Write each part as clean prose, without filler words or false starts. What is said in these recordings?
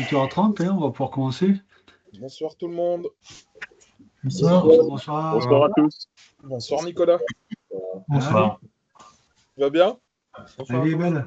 18h30, hein, on va pouvoir commencer. Bonsoir tout le monde. Bonsoir. Bonsoir. Bonsoir à tous. Bonsoir Nicolas. Bonsoir. Tu vas bien? Allez, belle.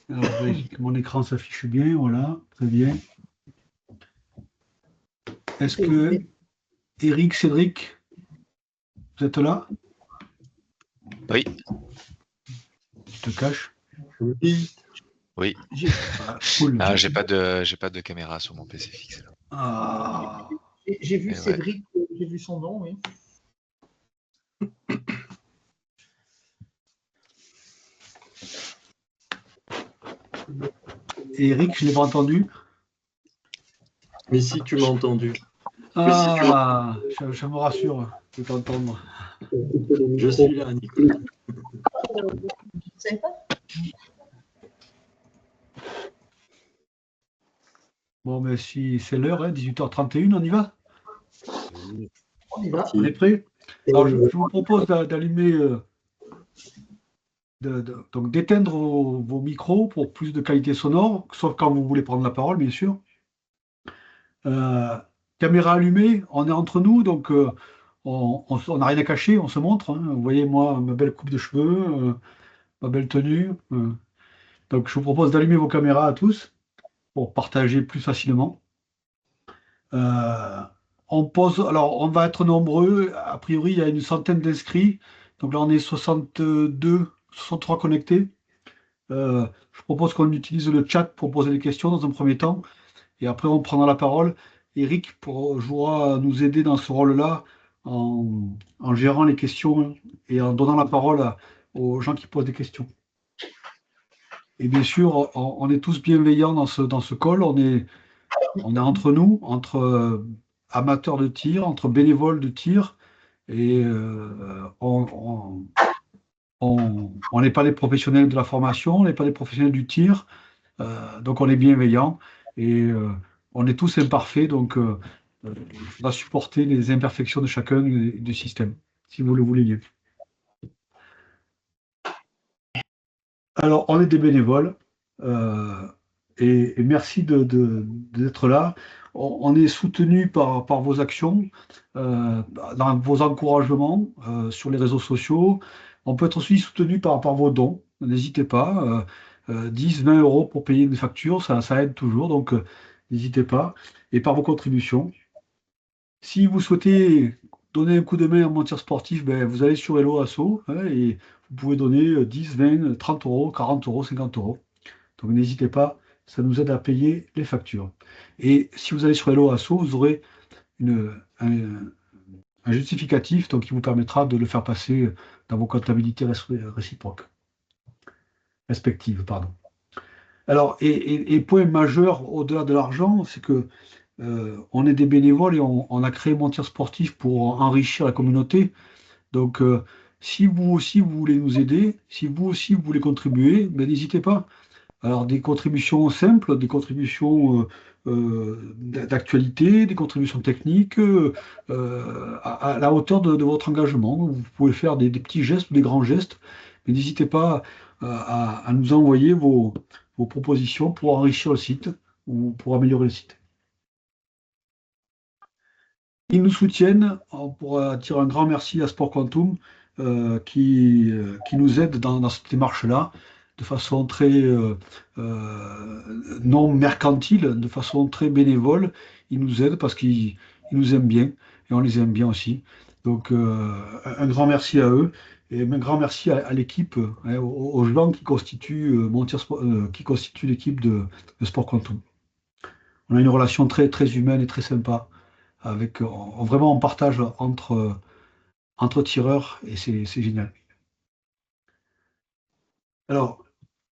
Alors, je vérifie que mon écran s'affiche bien, voilà, très bien. Est-ce que Eric, Cédric, vous êtes là? Oui. Tu te caches? Oui. Cool. Ah, j'ai pas de caméra sur mon PC fixe. Ah. J'ai vu Et Cédric, j'ai vu son nom, oui. Et Eric, je ne l'ai pas entendu. Mais si tu m'as entendu. Ah, ça me rassure de t'entendre. Je suis là, Nicolas. Bon, mais si c'est l'heure, hein, 18h31, on y va? On y va. On est prêt? Alors, je vous propose d'allumer, donc d'éteindre vos micros pour plus de qualité sonore, sauf quand vous voulez prendre la parole, bien sûr. Caméra allumée, on est entre nous, donc on n'a rien à cacher, on se montre. Hein. Vous voyez, moi, ma belle coupe de cheveux, ma belle tenue. Donc, je vous propose d'allumer vos caméras à tous pour partager plus facilement. Alors, on va être nombreux. A priori, il y a une centaine d'inscrits. Donc là, on est 62, 63 connectés. Je propose qu'on utilise le chat pour poser des questions dans un premier temps. Et après, on prendra la parole. Eric jouera nous aider dans ce rôle-là en gérant les questions et en donnant la parole aux gens qui posent des questions. Et bien sûr, on est tous bienveillants dans ce call. On est entre nous, entre amateurs de tir, entre bénévoles de tir. Et on n'est pas des professionnels de la formation, on n'est pas des professionnels du tir. Donc on est bienveillant et on est tous imparfaits, donc il faudra supporter les imperfections de chacun du système, si vous le voulez bien. Alors, on est des bénévoles et merci d'être là. On est soutenu par vos actions, dans vos encouragements sur les réseaux sociaux. On peut être aussi soutenu par vos dons. N'hésitez pas. 10, 20 euros pour payer une facture, ça aide toujours, donc n'hésitez pas. Et par vos contributions. Si vous souhaitez donner un coup de main en mentir sportif, ben, vous allez sur Hello Asso et vous pouvez donner 10, 20, 30 euros, 40 euros, 50 euros. Donc n'hésitez pas, ça nous aide à payer les factures. Et si vous allez sur Hello Asso, vous aurez un justificatif donc, qui vous permettra de le faire passer dans vos comptabilités réciproques. Respectives, pardon. Alors, et point majeur au-delà de l'argent, c'est que on est des bénévoles et on a créé Mentir Sportif pour enrichir la communauté. Donc, si vous aussi vous voulez nous aider, si vous aussi vous voulez contribuer, ben, n'hésitez pas. Alors, des contributions simples, des contributions d'actualité, des contributions techniques, à la hauteur de votre engagement. Vous pouvez faire des petits gestes ou des grands gestes, mais n'hésitez pas à nous envoyer vos propositions pour enrichir le site ou pour améliorer le site. Ils nous soutiennent. On pourra dire un grand merci à Sport Quantum qui nous aide dans cette démarche-là de façon très non mercantile, de façon très bénévole. Ils nous aident parce qu'ils nous aiment bien et on les aime bien aussi. Donc un grand merci à eux et un grand merci à l'équipe, aux gens qui constituent, qui constituent l'équipe de Sport Quantum. On a une relation très, très humaine et très sympa avec vraiment on partage entre tireurs et c'est génial. Alors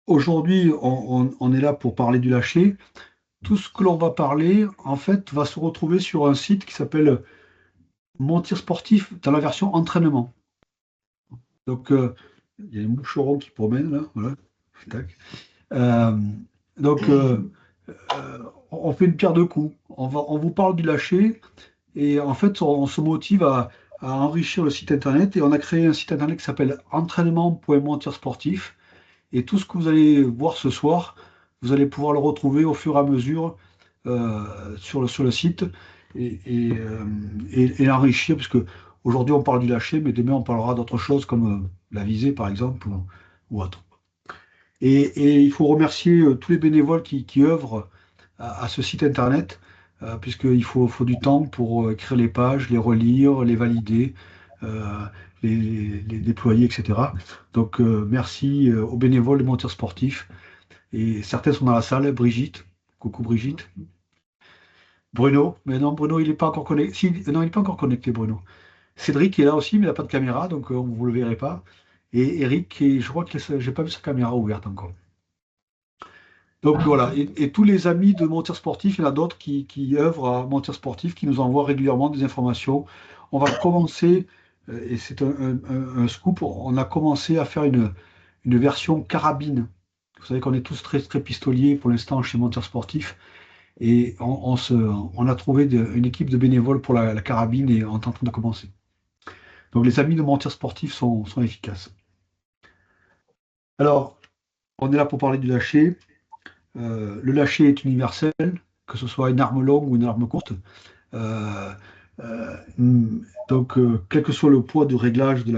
aujourd'hui on est là pour parler du lâcher. Tout ce que l'on va parler en fait va se retrouver sur un site qui s'appelle Mon Tir Sportif dans la version entraînement. Donc Il y a un moucheron qui promène là. Voilà. Tac. Euh, donc, on fait une pierre deux coups. On vous parle du lâcher et en fait, on se motive à enrichir le site internet et on a créé un site internet qui s'appelle entraînement.montirsportif. Et tout ce que vous allez voir ce soir, vous allez pouvoir le retrouver au fur et à mesure sur le site et l'enrichir, puisque aujourd'hui on parle du lâcher, mais demain on parlera d'autres choses comme la visée par exemple ou autre. Et il faut remercier tous les bénévoles qui œuvrent à ce site internet, puisqu'il faut du temps pour écrire les pages, les relire, les valider, euh, les déployer, etc. Donc merci aux bénévoles de Montir Sportif. Et certains sont dans la salle. Brigitte, coucou Brigitte. Bruno, mais non, Bruno, il n'est pas encore connecté. Si, non, il n'est pas encore connecté, Bruno. Cédric est là aussi, mais il n'a pas de caméra, donc vous ne le verrez pas. Et Eric, je crois que j'ai pas vu sa caméra ouverte encore. Donc voilà, et tous les amis de Montir Sportif, il y en a d'autres qui œuvrent à Montir Sportif, qui nous envoient régulièrement des informations. On va commencer, et c'est un scoop, on a commencé à faire une version carabine. Vous savez qu'on est tous très, très pistoliers pour l'instant chez Montir Sportif, et on a trouvé une équipe de bénévoles pour la carabine et on est en train de commencer. Donc les amis de Montir Sportif sont efficaces. Alors, on est là pour parler du lâcher. Le lâcher est universel, que ce soit une arme longue ou une arme courte. Euh, donc, quel que soit le poids de réglage de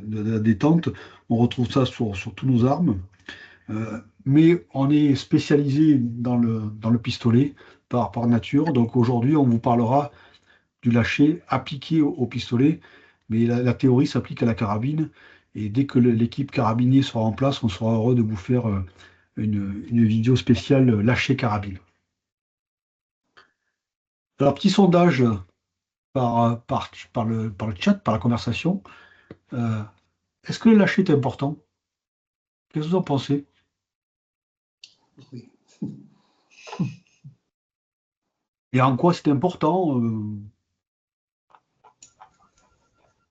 la détente, on retrouve ça sur tous nos armes. Mais on est spécialisé dans le pistolet par nature. Donc aujourd'hui, on vous parlera du lâcher appliqué au pistolet, mais la théorie s'applique à la carabine. Et dès que l'équipe carabinier sera en place, on sera heureux de vous faire une vidéo spéciale lâcher carabine. Alors, petit sondage par le chat, par la conversation. Euh, Est-ce que le lâcher est important? Qu'est-ce que vous en pensez? Oui. Et en quoi c'est important?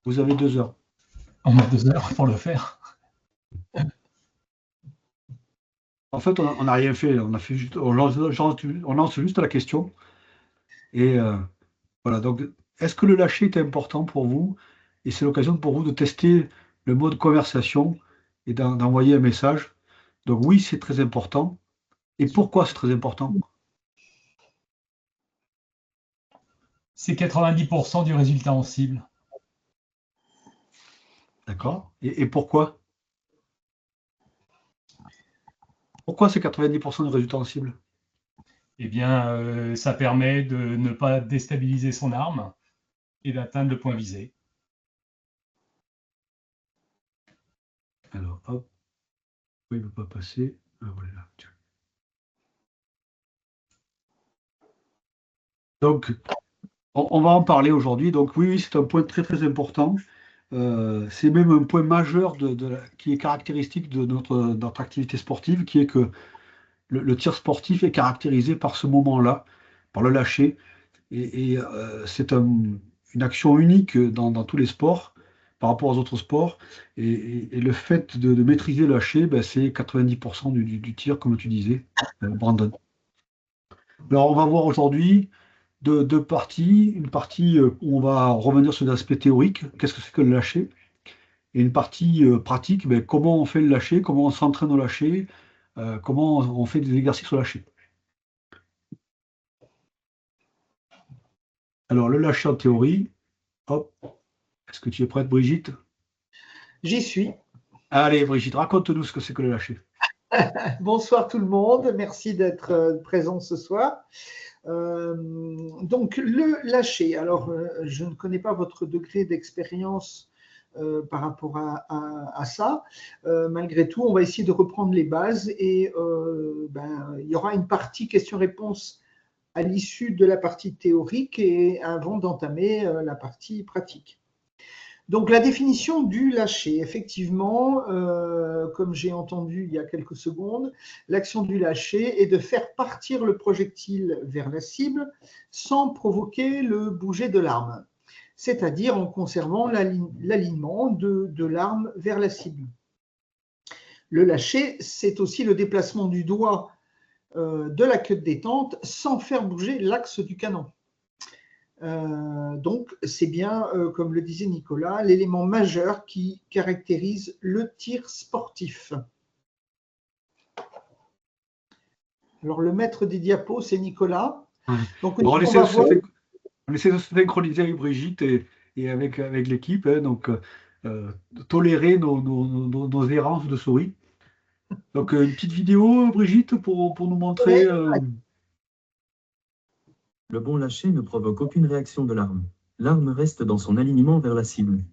Vous avez 2 heures. On a 2 heures pour le faire. En fait, on n'a rien fait. On a fait juste, on lance juste la question. Et voilà. Donc, est-ce que le lâcher est important pour vous? Et c'est l'occasion pour vous de tester le mode conversation et d'envoyer un message. Donc, oui, c'est très important. Et pourquoi c'est très important? C'est 90% du résultat en cible. D'accord. Et pourquoi? Pourquoi c'est 90% du résultat en cible? Eh bien, ça permet de ne pas déstabiliser son arme et d'atteindre le point visé. Alors, hop. Pourquoi il ne veut pas passer? Ah, voilà. Tiens. Donc, on va en parler aujourd'hui. Donc, oui, c'est un point très, très important. C'est même un point majeur qui est caractéristique de notre activité sportive, qui est que le tir sportif est caractérisé par ce moment-là, par le lâcher. Et c'est une action unique dans tous les sports par rapport aux autres sports. Et le fait de maîtriser le lâcher, ben, c'est 90% du tir, comme tu disais, Brandon. Alors, on va voir aujourd'hui deux parties. Une partie où on va revenir sur l'aspect théorique, qu'est-ce que c'est que le lâcher? Et une partie pratique, ben, comment on fait le lâcher, comment on s'entraîne au lâcher, comment on fait des exercices au lâcher. Alors, le lâcher en théorie, hop, est-ce que tu es prête, Brigitte? J'y suis. Allez, Brigitte, raconte-nous ce que c'est que le lâcher. Bonsoir tout le monde, merci d'être présent ce soir. Donc le lâcher, alors je ne connais pas votre degré d'expérience par rapport à ça. Malgré tout, on va essayer de reprendre les bases et il y aura une partie questions-réponses à l'issue de la partie théorique et avant d'entamer la partie pratique. Donc la définition du lâcher, effectivement, comme j'ai entendu il y a quelques secondes, l'action du lâcher est de faire partir le projectile vers la cible sans provoquer le bouger de l'arme. c'est-à-dire en conservant l'alignement de l'arme vers la cible. Le lâcher, c'est aussi le déplacement du doigt de la queue de détente sans faire bouger l'axe du canon. Donc, c'est bien, comme le disait Nicolas, l'élément majeur qui caractérise le tir sportif. Alors, le maître des diapos, c'est Nicolas. Donc, on essaie de se synchroniser avec Brigitte et avec l'équipe, hein, donc tolérer nos errances de souris. Donc, une petite vidéo, Brigitte, pour nous montrer. Le bon lâcher ne provoque aucune réaction de l'arme. L'arme reste dans son alignement vers la cible.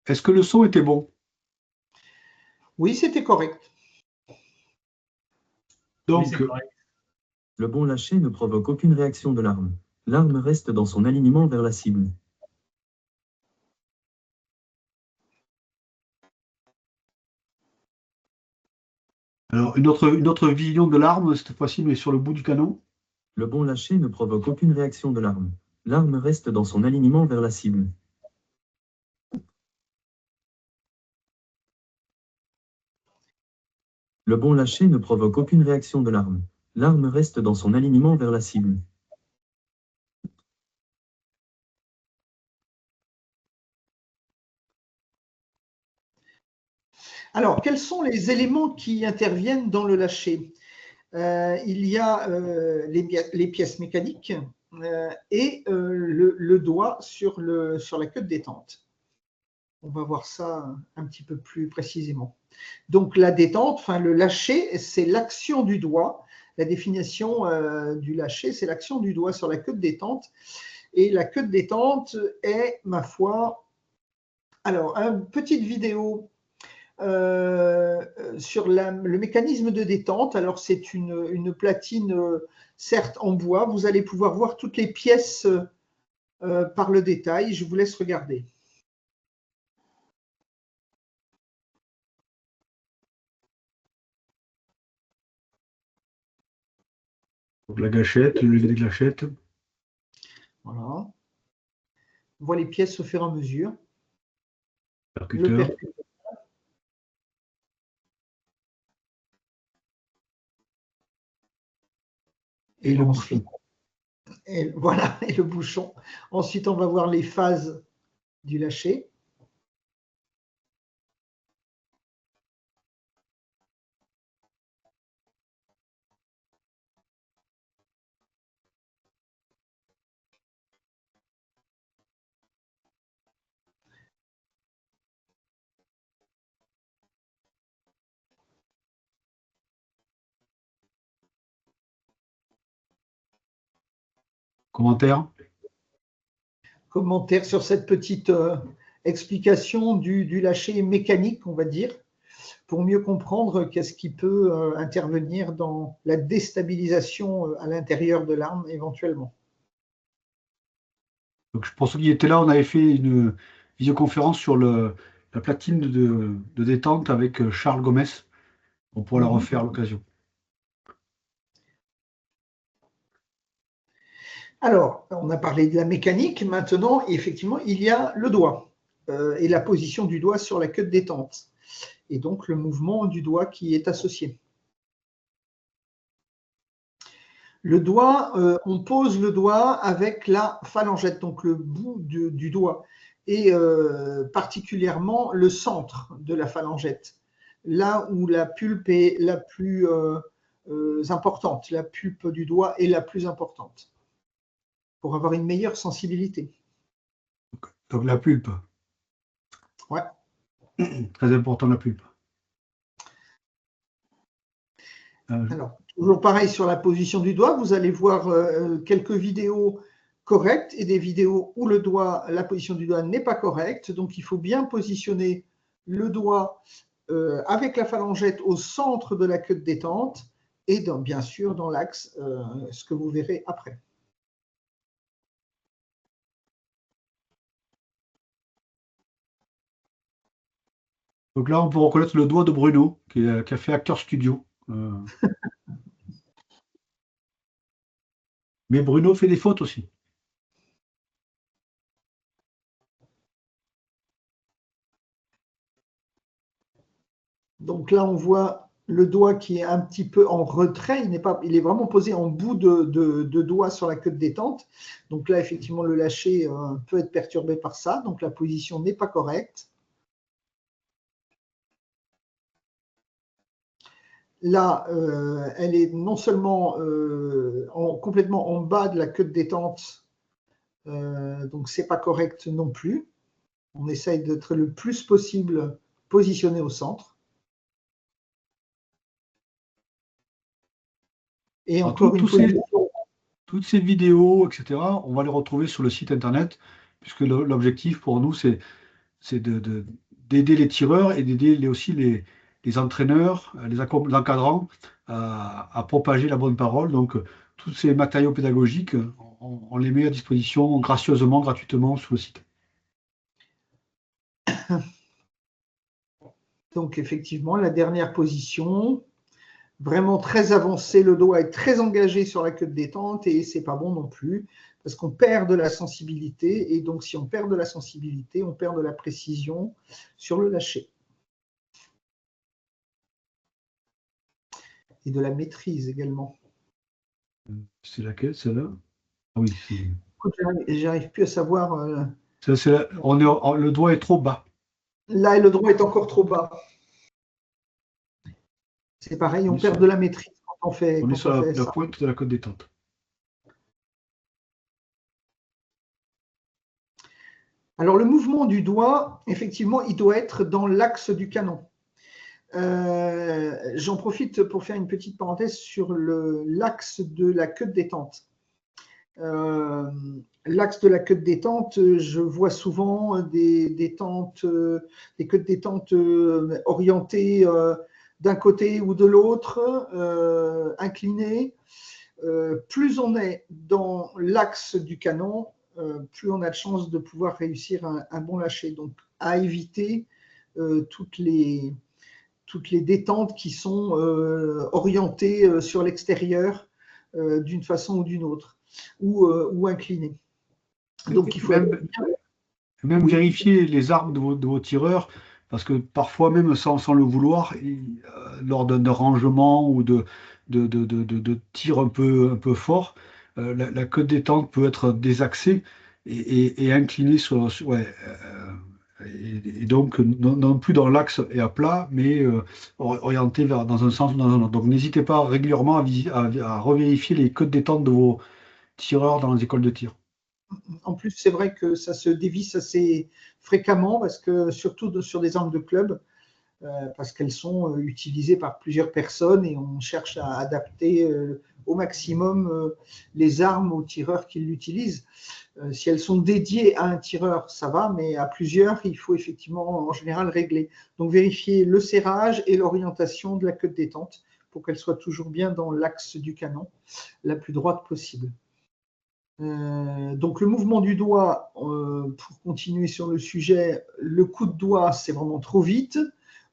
Est-ce que le son était bon? Oui, c'était correct. Donc, Oui, c'est correct. Le bon lâcher ne provoque aucune réaction de l'arme. L'arme reste dans son alignement vers la cible. alors, une autre vision de l'arme, cette fois-ci, mais sur le bout du canon. Le bon lâcher ne provoque aucune réaction de l'arme. L'arme reste dans son alignement vers la cible. Le bon lâcher ne provoque aucune réaction de l'arme. L'arme reste dans son alignement vers la cible. Alors, quels sont les éléments qui interviennent dans le lâcher? Il y a les pièces mécaniques et le doigt sur la queue de détente. On va voir ça un petit peu plus précisément. Donc, la détente, enfin le lâcher, c'est l'action du doigt. La définition du lâcher, c'est l'action du doigt sur la queue de détente. Et la queue de détente est, ma foi, alors, une petite vidéo sur le mécanisme de détente. Alors, c'est une platine, certes en bois. Vous allez pouvoir voir toutes les pièces par le détail. Je vous laisse regarder. Donc, la gâchette, le lever des gâchettes. Voilà. On voit les pièces au fur et à mesure. Percuteur. Le percuteur. Et le ensuite, bouchon. et voilà, et le bouchon. Ensuite, on va voir les phases du lâcher. Commentaire? Commentaire sur cette petite explication du lâcher mécanique, on va dire, pour mieux comprendre qu'est-ce qui peut intervenir dans la déstabilisation à l'intérieur de l'arme éventuellement. Donc, pour ceux qui étaient là, on avait fait une visioconférence sur la platine de détente avec Charles Gomez. On pourra la refaire à l'occasion. Alors, on a parlé de la mécanique. Maintenant, effectivement, il y a le doigt et la position du doigt sur la queue de détente. Et donc, le mouvement du doigt qui est associé. Le doigt, on pose le doigt avec la phalangette, donc le bout du doigt, et particulièrement le centre de la phalangette, là où la pulpe est la plus importante, la pulpe du doigt est la plus importante, pour avoir une meilleure sensibilité. Donc la pulpe. Ouais. Très important la pulpe. Alors, toujours pareil sur la position du doigt, vous allez voir quelques vidéos correctes et des vidéos où la position du doigt n'est pas correcte. Donc, il faut bien positionner le doigt avec la phalangette au centre de la queue de détente et bien sûr dans l'axe, ce que vous verrez après. Donc là, on peut reconnaître le doigt de Bruno, qui a fait Acteur Studio. Mais Bruno fait des fautes aussi. Donc là, on voit le doigt qui est un petit peu en retrait. Il est vraiment posé en bout de doigt sur la queue de détente. Donc là, effectivement, le lâcher peut être perturbé par ça. Donc la position n'est pas correcte. Là, elle est non seulement complètement en bas de la queue de détente, donc c'est pas correct non plus. On essaye d'être le plus possible positionné au centre. Et Alors, encore une fois, toutes ces vidéos, etc., on va les retrouver sur le site internet, puisque l'objectif pour nous, c'est d'aider les tireurs et d'aider aussi les entraîneurs, les encadrants à propager la bonne parole. Donc, tous ces matériaux pédagogiques, on les met à disposition gracieusement, gratuitement sur le site. Donc, effectivement, la dernière position, vraiment très avancée, le doigt est très engagé sur la queue de détente et c'est pas bon non plus parce qu'on perd de la sensibilité et donc si on perd de la sensibilité, on perd de la précision sur le lâcher et de la maîtrise également. C'est laquelle, celle-là? Ah oui, J'arrive plus à savoir. le doigt est trop bas. Là, le doigt est encore trop bas. C'est pareil, on perd de la maîtrise quand on fait, On est sur la ça. pointe de la queue de détente. Alors, le mouvement du doigt, effectivement, il doit être dans l'axe du canon. J'en profite pour faire une petite parenthèse sur l'axe de la queue de détente. L'axe de la queue de détente, je vois souvent des queues de détente orientées d'un côté ou de l'autre, inclinées. Plus on est dans l'axe du canon, plus on a de chances de pouvoir réussir un bon lâcher. Donc, à éviter toutes les détentes qui sont orientées sur l'extérieur d'une façon ou d'une autre, ou inclinées. Donc, il faut même vérifier les armes de vos tireurs, parce que parfois, même sans le vouloir, lors d'un rangement ou de tir un peu fort, la queue de détente peut être désaxée et inclinée et donc non plus dans l'axe et à plat, mais orienté dans un sens ou dans un autre. Donc n'hésitez pas régulièrement à revérifier les queues de détente de vos tireurs dans les écoles de tir. En plus, c'est vrai que ça se dévisse assez fréquemment, parce que surtout sur des armes de club, parce qu'elles sont utilisées par plusieurs personnes et on cherche à adapter au maximum les armes aux tireurs qui l'utilisent. Si elles sont dédiées à un tireur, ça va, mais à plusieurs, il faut effectivement en général régler. Donc vérifier le serrage et l'orientation de la queue de détente pour qu'elle soit toujours bien dans l'axe du canon, la plus droite possible. Donc le mouvement du doigt, pour continuer sur le sujet, le coup de doigt, c'est vraiment trop vite,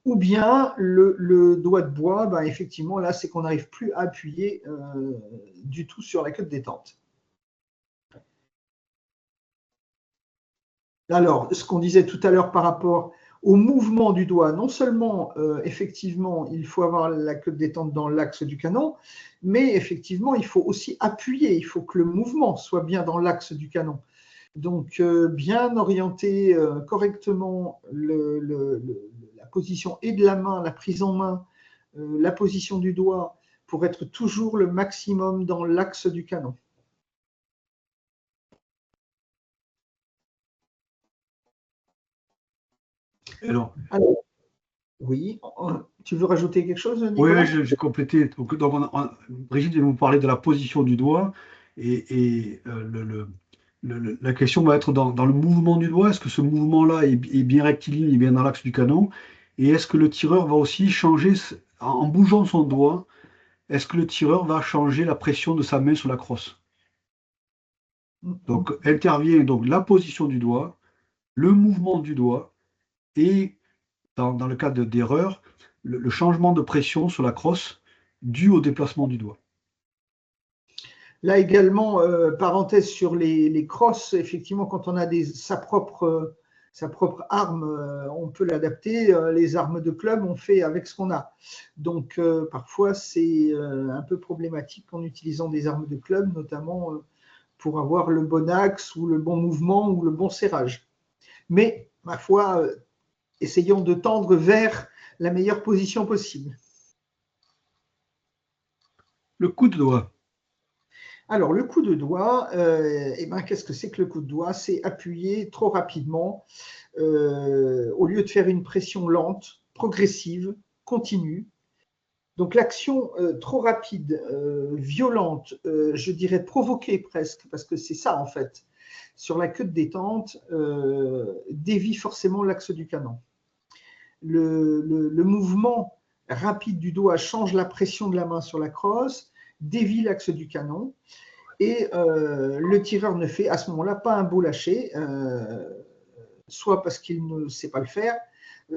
ou bien le doigt de bois, effectivement, là, c'est qu'on n'arrive plus à appuyer du tout sur la queue de détente. Alors, ce qu'on disait tout à l'heure par rapport au mouvement du doigt, non seulement, effectivement, il faut avoir la queue de détente dans l'axe du canon, mais effectivement, il faut aussi appuyer, il faut que le mouvement soit bien dans l'axe du canon. Donc, bien orienter correctement la position et de la main, la prise en main, la position du doigt, pour être toujours le maximum dans l'axe du canon. Alors, oui, tu veux rajouter quelque chose, Nicolas? Oui, j'ai complété. Donc, Brigitte vient vous parler de la position du doigt et la question va être dans le mouvement du doigt. Est-ce que ce mouvement-là est bien rectiligne, est bien dans l'axe du canon? Et est-ce que le tireur va aussi changer, en bougeant son doigt, est-ce que le tireur va changer la pression de sa main sur la crosse? Donc intervient donc la position du doigt, le mouvement du doigt et dans le cas d'erreur, le changement de pression sur la crosse dû au déplacement du doigt. Là également, parenthèse sur les crosses, effectivement, quand on a sa propre arme, on peut l'adapter. Les armes de club, on fait avec ce qu'on a. Donc, parfois, c'est un peu problématique en utilisant des armes de club, notamment pour avoir le bon axe ou le bon mouvement ou le bon serrage. Mais, ma foi, essayons de tendre vers la meilleure position possible. Le coup de doigt. Alors, le coup de doigt, qu'est-ce que c'est que le coup de doigt? C'est appuyer trop rapidement au lieu de faire une pression lente, progressive, continue. Donc, l'action trop rapide, violente, je dirais provoquée presque, parce que c'est ça en fait, sur la queue de détente, dévie forcément l'axe du canon. Le mouvement rapide du doigt change la pression de la main sur la crosse, dévie l'axe du canon, et le tireur ne fait à ce moment-là pas un beau lâcher, soit parce qu'il ne sait pas le faire,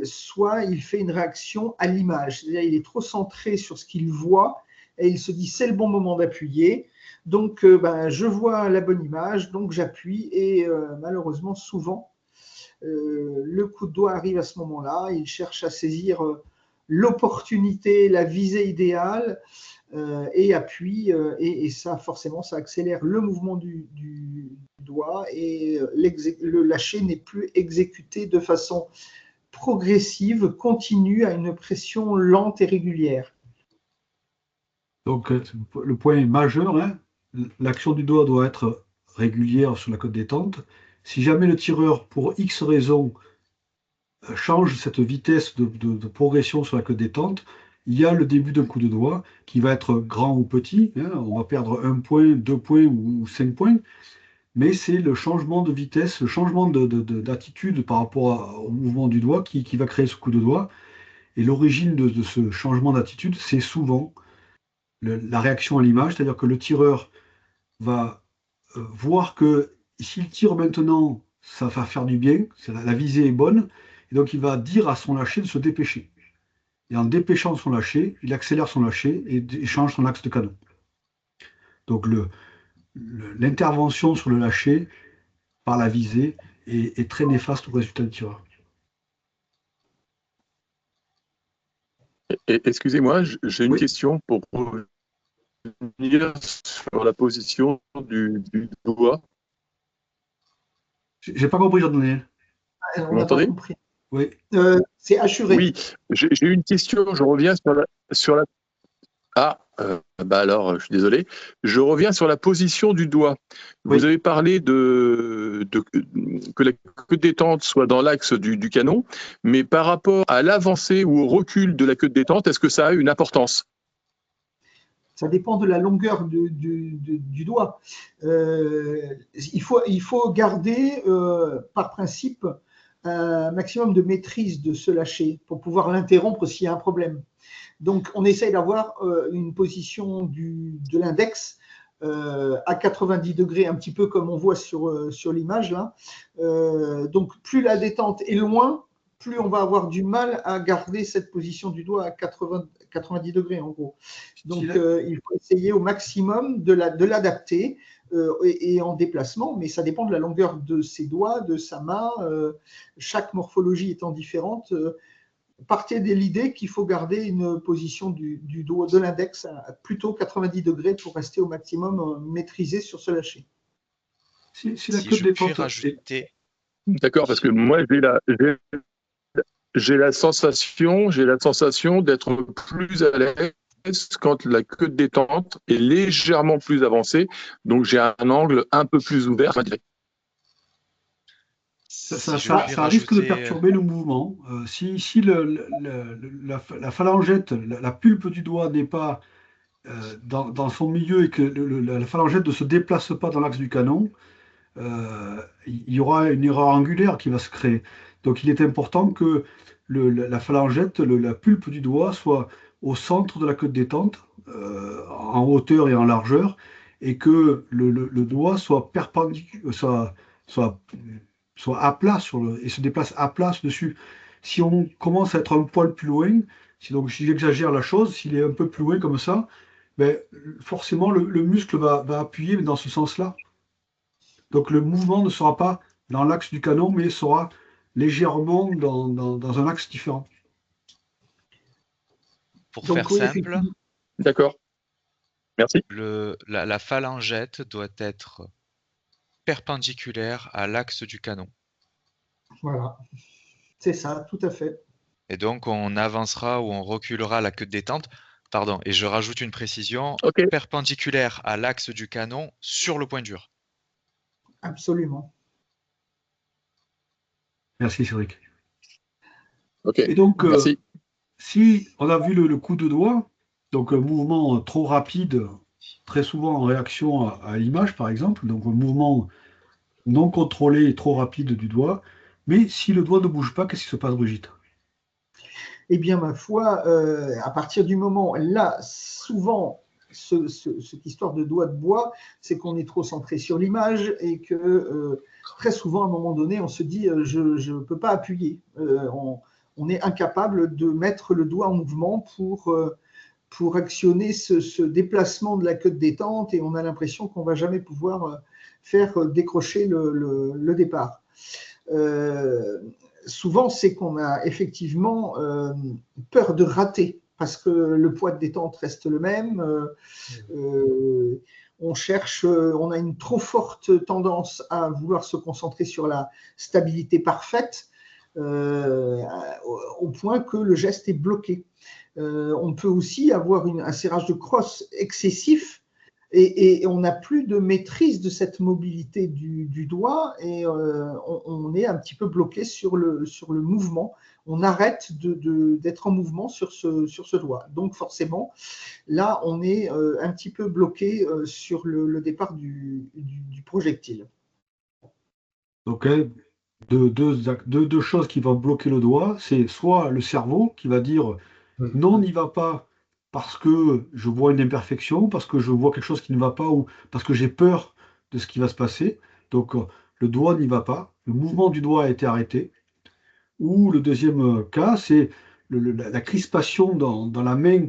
soit il fait une réaction à l'image, c'est-à-dire il est trop centré sur ce qu'il voit et il se dit c'est le bon moment d'appuyer, donc je vois la bonne image, donc j'appuie, et malheureusement souvent le coup de doigt arrive à ce moment-là, il cherche à saisir l'opportunité, la visée idéale, et appuie, et ça forcément ça accélère le mouvement du doigt, et le lâcher n'est plus exécuté de façon progressive, continue, à une pression lente et régulière. Donc, le point majeur, hein, l'action du doigt doit être régulière sur la queue de détente. Si jamais le tireur, pour X raison, change cette vitesse de progression sur la queue de détente, il y a le début d'un coup de doigt qui va être grand ou petit, hein, on va perdre 1 point, 2 points ou 5 points, mais c'est le changement de vitesse, le changement d'attitude par rapport au mouvement du doigt qui va créer ce coup de doigt. Et l'origine de ce changement d'attitude, c'est souvent la réaction à l'image, c'est-à-dire que le tireur va voir que s'il tire maintenant, ça va faire du bien, la visée est bonne, et donc il va dire à son lâcher de se dépêcher. Et en dépêchant son lâcher, il accélère son lâcher et change son axe de canon. Donc l'intervention sur le lâcher par la visée est très néfaste au résultat du tireur. Excusez-moi, j'ai une Oui. question pour revenir sur la position du doigt. J'ai pas compris, Jean-Daniel. On n'a pas compris. Oui. C'est assuré. Oui, j'ai une question, je reviens sur la... Ah, alors, je suis désolé. Je reviens sur la position du doigt. Oui. Vous avez parlé que la queue de détente soit dans l'axe du canon, mais par rapport à l'avancée ou au recul de la queue de détente, est-ce que ça a une importance? Ça dépend de la longueur du doigt. Il faut garder, par principe, un maximum de maîtrise de ce lâcher pour pouvoir l'interrompre s'il y a un problème. Donc, on essaye d'avoir une position de l'index à 90 degrés, un petit peu comme on voit sur l'image là. Donc, plus la détente est loin, plus on va avoir du mal à garder cette position du doigt à 90 degrés en gros. Donc, il faut essayer au maximum de l'adapter et en déplacement, mais ça dépend de la longueur de ses doigts, de sa main, chaque morphologie étant différente. Partez de l'idée qu'il faut garder une position du doigt, de l'index à plutôt 90 degrés pour rester au maximum maîtrisé sur ce lâcher. Si je puis rajouter... D'accord, parce que moi j'ai la sensation d'être plus à l'aise quand la queue de détente est légèrement plus avancée, donc j'ai un angle un peu plus ouvert. Ça risque de perturber le mouvement. Si la phalangette, la pulpe du doigt n'est pas dans son milieu et que la phalangette ne se déplace pas dans l'axe du canon, il y aura une erreur angulaire qui va se créer. Donc il est important que la phalangette, la pulpe du doigt soit au centre de la queue de détente, en hauteur et en largeur, et que le doigt soit perpendiculaire, soit à plat et se déplace à plat dessus. Si on commence à être un poil plus loin, si j'exagère la chose, s'il est un peu plus loin comme ça, ben, forcément, le muscle va appuyer dans ce sens-là. Donc le mouvement ne sera pas dans l'axe du canon, mais sera légèrement dans un axe différent. Pour Donc, faire oui, simple, effectivement. D'accord. Merci. la phalangette doit être perpendiculaire à l'axe du canon. Voilà, c'est ça, tout à fait. Et donc, on avancera ou on reculera la queue de détente. Pardon, et je rajoute une précision, OK. perpendiculaire à l'axe du canon sur le point dur. Absolument. Merci Cédric. OK. Et donc, Merci. si on a vu le coup de doigt, donc un mouvement trop rapide, très souvent en réaction à l'image par exemple, donc un mouvement non contrôlé et trop rapide du doigt, mais si le doigt ne bouge pas, qu'est-ce qui se passe, Brigitte? Eh bien, ma foi, à partir du moment, là, souvent, cette histoire de doigt de bois, c'est qu'on est trop centré sur l'image et que très souvent, à un moment donné, on se dit je ne peux pas appuyer. On est incapable de mettre le doigt en mouvement pour actionner ce déplacement de la queue de détente et on a l'impression qu'on ne va jamais pouvoir faire décrocher le départ. Souvent, c'est qu'on a effectivement peur de rater parce que le poids de détente reste le même. On cherche, on a une trop forte tendance à vouloir se concentrer sur la stabilité parfaite au point que le geste est bloqué. On peut aussi avoir un serrage de crosse excessif et on n'a plus de maîtrise de cette mobilité du doigt et on est un petit peu bloqué sur le mouvement. On arrête d'être en mouvement sur ce doigt. Donc forcément, là, on est un petit peu bloqué sur le départ du projectile. Donc, deux choses qui vont bloquer le doigt, c'est soit le cerveau qui va dire non, n'y va pas parce que je vois une imperfection, parce que je vois quelque chose qui ne va pas ou parce que j'ai peur de ce qui va se passer. Donc, le doigt n'y va pas, le mouvement du doigt a été arrêté. Ou le deuxième cas, c'est la crispation dans la main,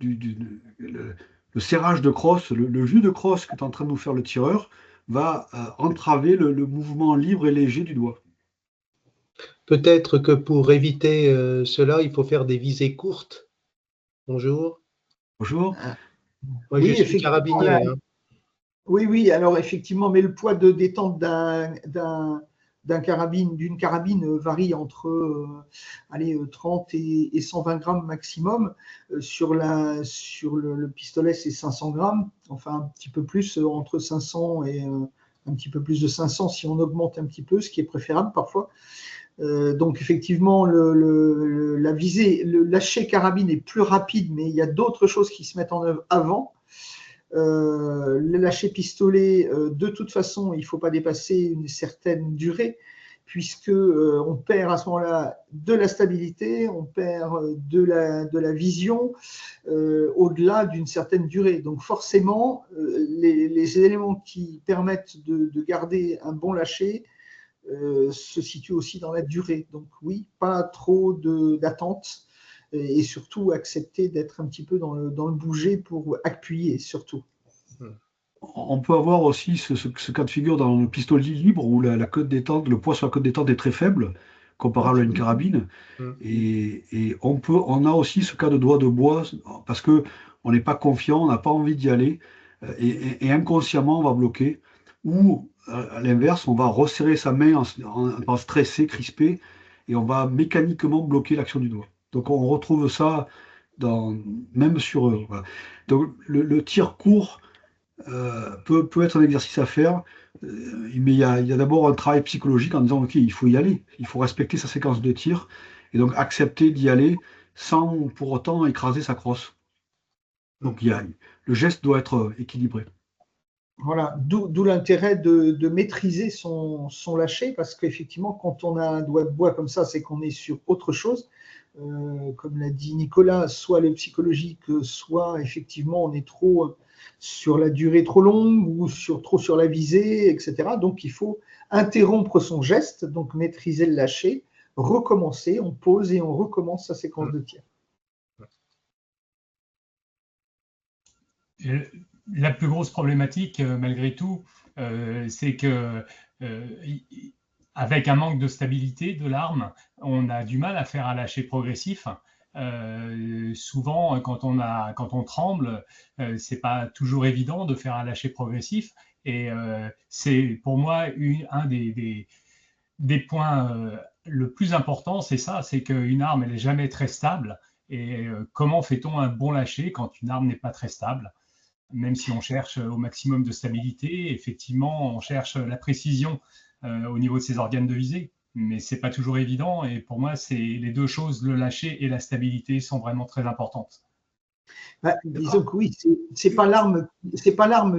le serrage de crosse, le jus de crosse que est en train de nous faire le tireur va entraver le mouvement libre et léger du doigt. Peut-être que pour éviter cela, il faut faire des visées courtes. Bonjour. Bonjour. Moi, Oui, je suis effectivement, carabinier. Hein. Oui, alors effectivement, mais le poids de détente d'une carabine varie entre 30 et 120 grammes maximum. Sur le pistolet, c'est 500 grammes, enfin un petit peu plus, entre 500 et un petit peu plus de 500 si on augmente un petit peu, ce qui est préférable parfois. Donc effectivement, la visée, le lâcher carabine est plus rapide, mais il y a d'autres choses qui se mettent en œuvre avant. Le lâcher pistolet, de toute façon, il ne faut pas dépasser une certaine durée, puisque on perd à ce moment-là de la stabilité, on perd de la vision au-delà d'une certaine durée. Donc forcément, les éléments qui permettent de garder un bon lâcher se situent aussi dans la durée. Donc oui, pas trop d'attente et surtout accepter d'être un petit peu dans le bouger pour appuyer surtout. On peut avoir aussi ce cas de figure dans le pistolet libre où la queue de détente, le poids sur la queue de détente est très faible, comparable à une carabine. Et on a aussi ce cas de doigt de bois parce que on n'est pas confiant, on n'a pas envie d'y aller et inconsciemment on va bloquer. Ou à l'inverse, on va resserrer sa main en stressé, crispé et on va mécaniquement bloquer l'action du doigt. Donc on retrouve ça même sur eux. Voilà. Donc le tir court peut être un exercice à faire, mais il y a d'abord un travail psychologique en disant, OK, il faut y aller, il faut respecter sa séquence de tir, et donc accepter d'y aller sans pour autant écraser sa crosse. Donc le geste doit être équilibré. Voilà, d'où l'intérêt de maîtriser son lâcher, parce qu'effectivement, quand on a un doigt de bois comme ça, c'est qu'on est sur autre chose. Comme l'a dit Nicolas, soit le psychologique, soit effectivement on est trop sur la durée trop longue ou trop sur la visée, etc. Donc il faut interrompre son geste, donc maîtriser le lâcher, recommencer, on pose et on recommence sa séquence de tir. La plus grosse problématique, malgré tout, c'est que avec un manque de stabilité de l'arme, on a du mal à faire un lâcher progressif. Souvent, quand on tremble, c'est pas toujours évident de faire un lâcher progressif. Et c'est pour moi un des points le plus important, c'est ça, c'est qu'une arme, elle n'est jamais très stable. Et comment fait-on un bon lâcher quand une arme n'est pas très stable? Même si on cherche au maximum de stabilité, effectivement, on cherche la précision au niveau de ses organes de visée, mais c'est pas toujours évident. Et pour moi, c'est les deux choses, le lâcher et la stabilité, sont vraiment très importantes. Bah, disons que oui, c'est pas l'arme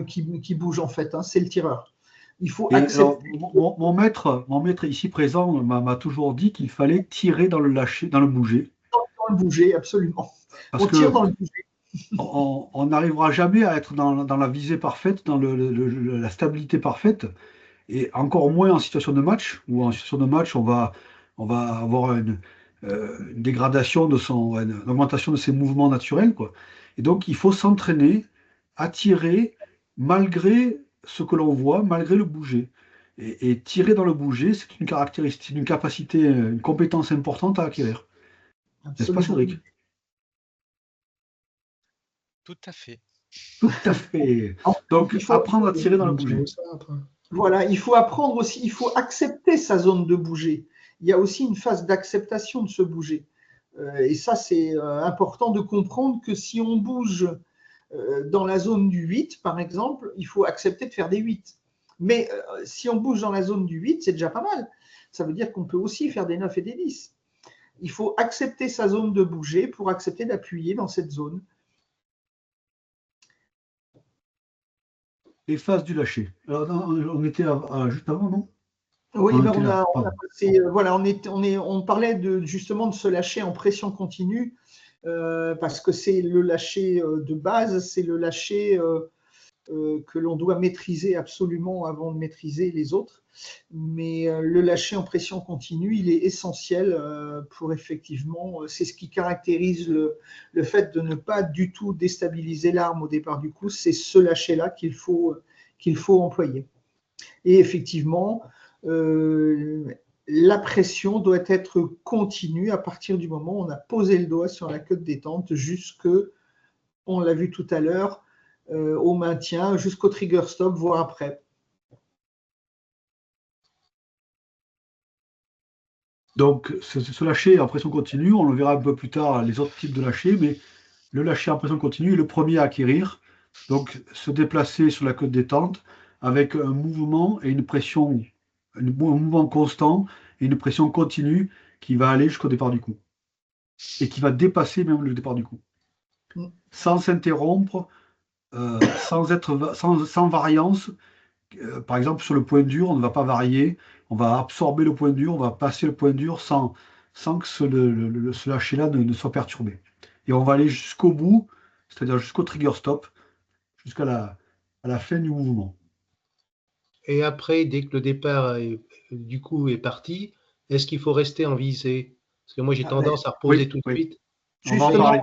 qui bouge en fait, hein, c'est le tireur. Il faut Et accepter. alors, mon maître ici présent m'a toujours dit qu'il fallait tirer dans le lâcher, dans le bouger. Dans le bouger, absolument. Parce On tire que dans le bouger. on n'arrivera jamais à être dans la visée parfaite, dans la stabilité parfaite, et encore moins en situation de match, où en situation de match, on va avoir une dégradation une augmentation de ses mouvements naturels, quoi. Et donc, il faut s'entraîner à tirer malgré ce que l'on voit, malgré le bouger. Et tirer dans le bouger, c'est une caractéristique, une capacité, une compétence importante à acquérir. N'est-ce pas, Absolument. Cédric? Tout à fait. Tout à fait. Donc, Il faut- apprendre à tirer dans le Donc, bouger. ça, après. Voilà, il faut apprendre aussi, il faut accepter sa zone de bouger. Il y a aussi une phase d'acceptation de ce bouger. Et ça, c'est important de comprendre que si on bouge dans la zone du 8, par exemple, il faut accepter de faire des 8. Mais si on bouge dans la zone du 8, c'est déjà pas mal. Ça veut dire qu'on peut aussi faire des 9 et des 10. Il faut accepter sa zone de bouger pour accepter d'appuyer dans cette zone. Les phases du lâcher. Alors, on était juste avant, non? Oui, On ben était on là, a pardon. passé, voilà, on parlait justement de se lâcher en pression continue parce que c'est le lâcher de base, c'est le lâcher que l'on doit maîtriser absolument avant de maîtriser les autres. Mais le lâcher en pression continue, il est essentiel pour effectivement, c'est ce qui caractérise le fait de ne pas du tout déstabiliser l'arme au départ du coup, c'est ce lâcher-là qu'il faut employer. Et effectivement, la pression doit être continue à partir du moment où on a posé le doigt sur la queue de détente jusque, on l'a vu tout à l'heure, au maintien, jusqu'au trigger stop, voire après. Donc, ce lâcher en pression continue, on le verra un peu plus tard, les autres types de lâcher, mais le lâcher en pression continue est le premier à acquérir. Donc, se déplacer sur la queue de détente avec un mouvement et une pression, un mouvement constant et une pression continue qui va aller jusqu'au départ du coup. Et qui va dépasser même le départ du coup. Sans s'interrompre, sans variance. Par exemple, sur le point dur, on ne va pas varier, on va absorber le point dur, on va passer le point dur sans que ce lâcher-là ne soit perturbé. Et on va aller jusqu'au bout, c'est-à-dire jusqu'au trigger stop, jusqu'à à la fin du mouvement. Et après, dès que le départ du coup est parti, est-ce qu'il faut rester en visée? Parce que moi, j'ai tendance à reposer Oui, tout de oui. suite. On va en parler.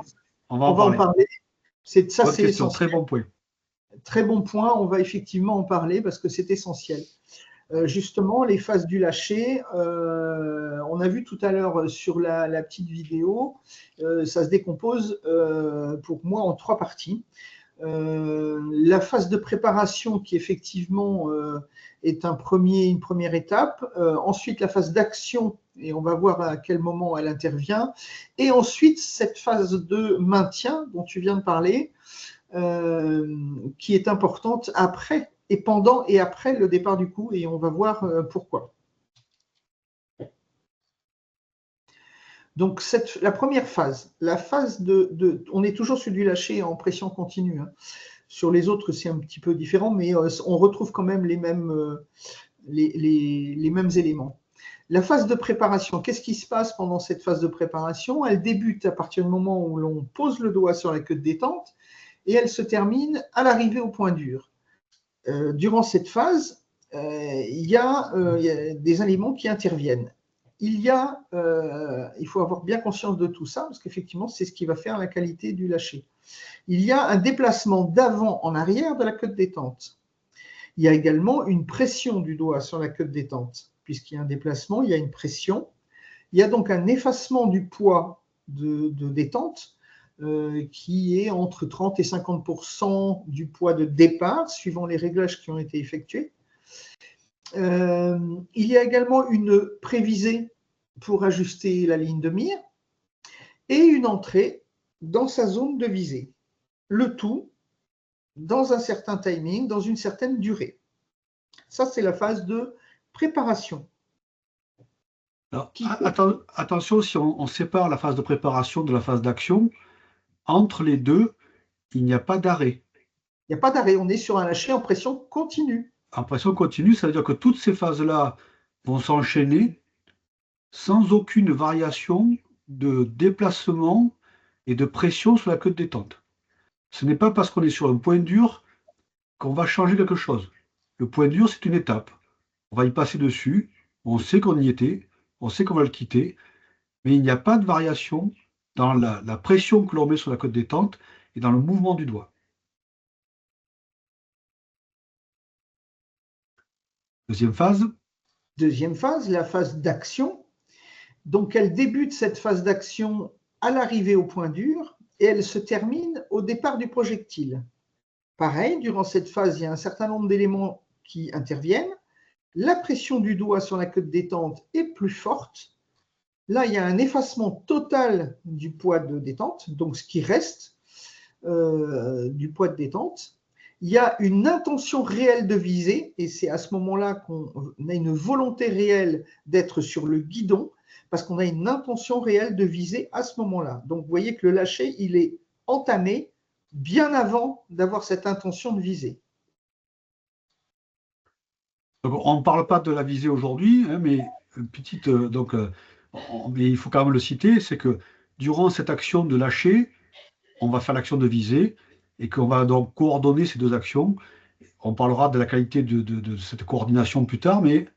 On va en parler. Ça, Bonne c'est question, essentiel. très bon point. Très bon point, on va effectivement en parler parce que c'est essentiel. Justement, les phases du lâcher, on a vu tout à l'heure sur la petite vidéo, ça se décompose pour moi en 3 parties. La phase de préparation qui effectivement est une première étape. Ensuite, la phase d'action, et on va voir à quel moment elle intervient. Et ensuite, cette phase de maintien dont tu viens de parler, qui est importante après et pendant et après le départ du coup, et on va voir pourquoi. Donc, la première phase, la phase on est toujours sur du lâcher en pression continue. Hein. Sur les autres, c'est un petit peu différent, mais on retrouve quand même les mêmes éléments. La phase de préparation, qu'est-ce qui se passe pendant cette phase de préparation? Elle débute à partir du moment où l'on pose le doigt sur la queue de détente et elle se termine à l'arrivée au point dur. Durant cette phase, il y a des éléments qui interviennent. il faut avoir bien conscience de tout ça, parce qu'effectivement, c'est ce qui va faire la qualité du lâcher. Il y a un déplacement d'avant en arrière de la queue de détente. Il y a également une pression du doigt sur la queue de détente. Puisqu'il y a un déplacement, il y a une pression. Il y a donc un effacement du poids de détente qui est entre 30 et 50% du poids de départ, suivant les réglages qui ont été effectués. Il y a également une prévisée pour ajuster la ligne de mire et une entrée dans sa zone de visée. Le tout dans un certain timing, dans une certaine durée. Ça, c'est la phase de préparation. Alors, attention, si on sépare la phase de préparation de la phase d'action, entre les deux, il n'y a pas d'arrêt. Il n'y a pas d'arrêt, on est sur un lâcher en pression continue. En pression continue, ça veut dire que toutes ces phases-là vont s'enchaîner sans aucune variation de déplacement et de pression sur la queue de détente. Ce n'est pas parce qu'on est sur un point dur qu'on va changer quelque chose. Le point dur, c'est une étape. On va y passer dessus, on sait qu'on y était, on sait qu'on va le quitter, mais il n'y a pas de variation dans la pression que l'on met sur la queue de détente et dans le mouvement du doigt. Deuxième phase. Deuxième phase, la phase d'action. Donc, elle débute cette phase d'action à l'arrivée au point dur et elle se termine au départ du projectile. Pareil, durant cette phase, il y a un certain nombre d'éléments qui interviennent. La pression du doigt sur la queue de détente est plus forte. Là, il y a un effacement total du poids de détente, donc ce qui reste du poids de détente. Il y a une intention réelle de visée, et c'est à ce moment-là qu'on a une volonté réelle d'être sur le guidon, parce qu'on a une intention réelle de viser à ce moment-là. Donc, vous voyez que le lâcher, il est entamé bien avant d'avoir cette intention de viser. Donc, on ne parle pas de la visée aujourd'hui, hein, mais petite, mais il faut quand même le citer, c'est que durant cette action de lâcher, on va faire l'action de viser et qu'on va donc coordonner ces deux actions. On parlera de la qualité de cette coordination plus tard, mais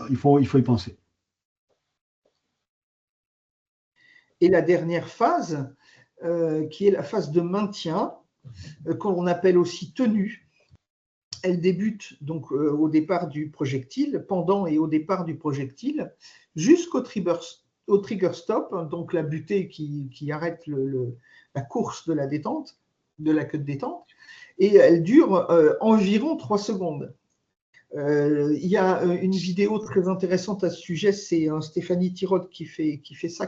il faut y penser. Et la dernière phase, qui est la phase de maintien, qu'on appelle aussi tenue. Elle débute donc au départ du projectile, pendant et au départ du projectile, jusqu'au trigger stop, donc la butée qui arrête la course de la détente, de la queue de détente, et elle dure environ 3 secondes. Il y a une vidéo très intéressante à ce sujet, c'est Stéphanie Tirode qui fait ça,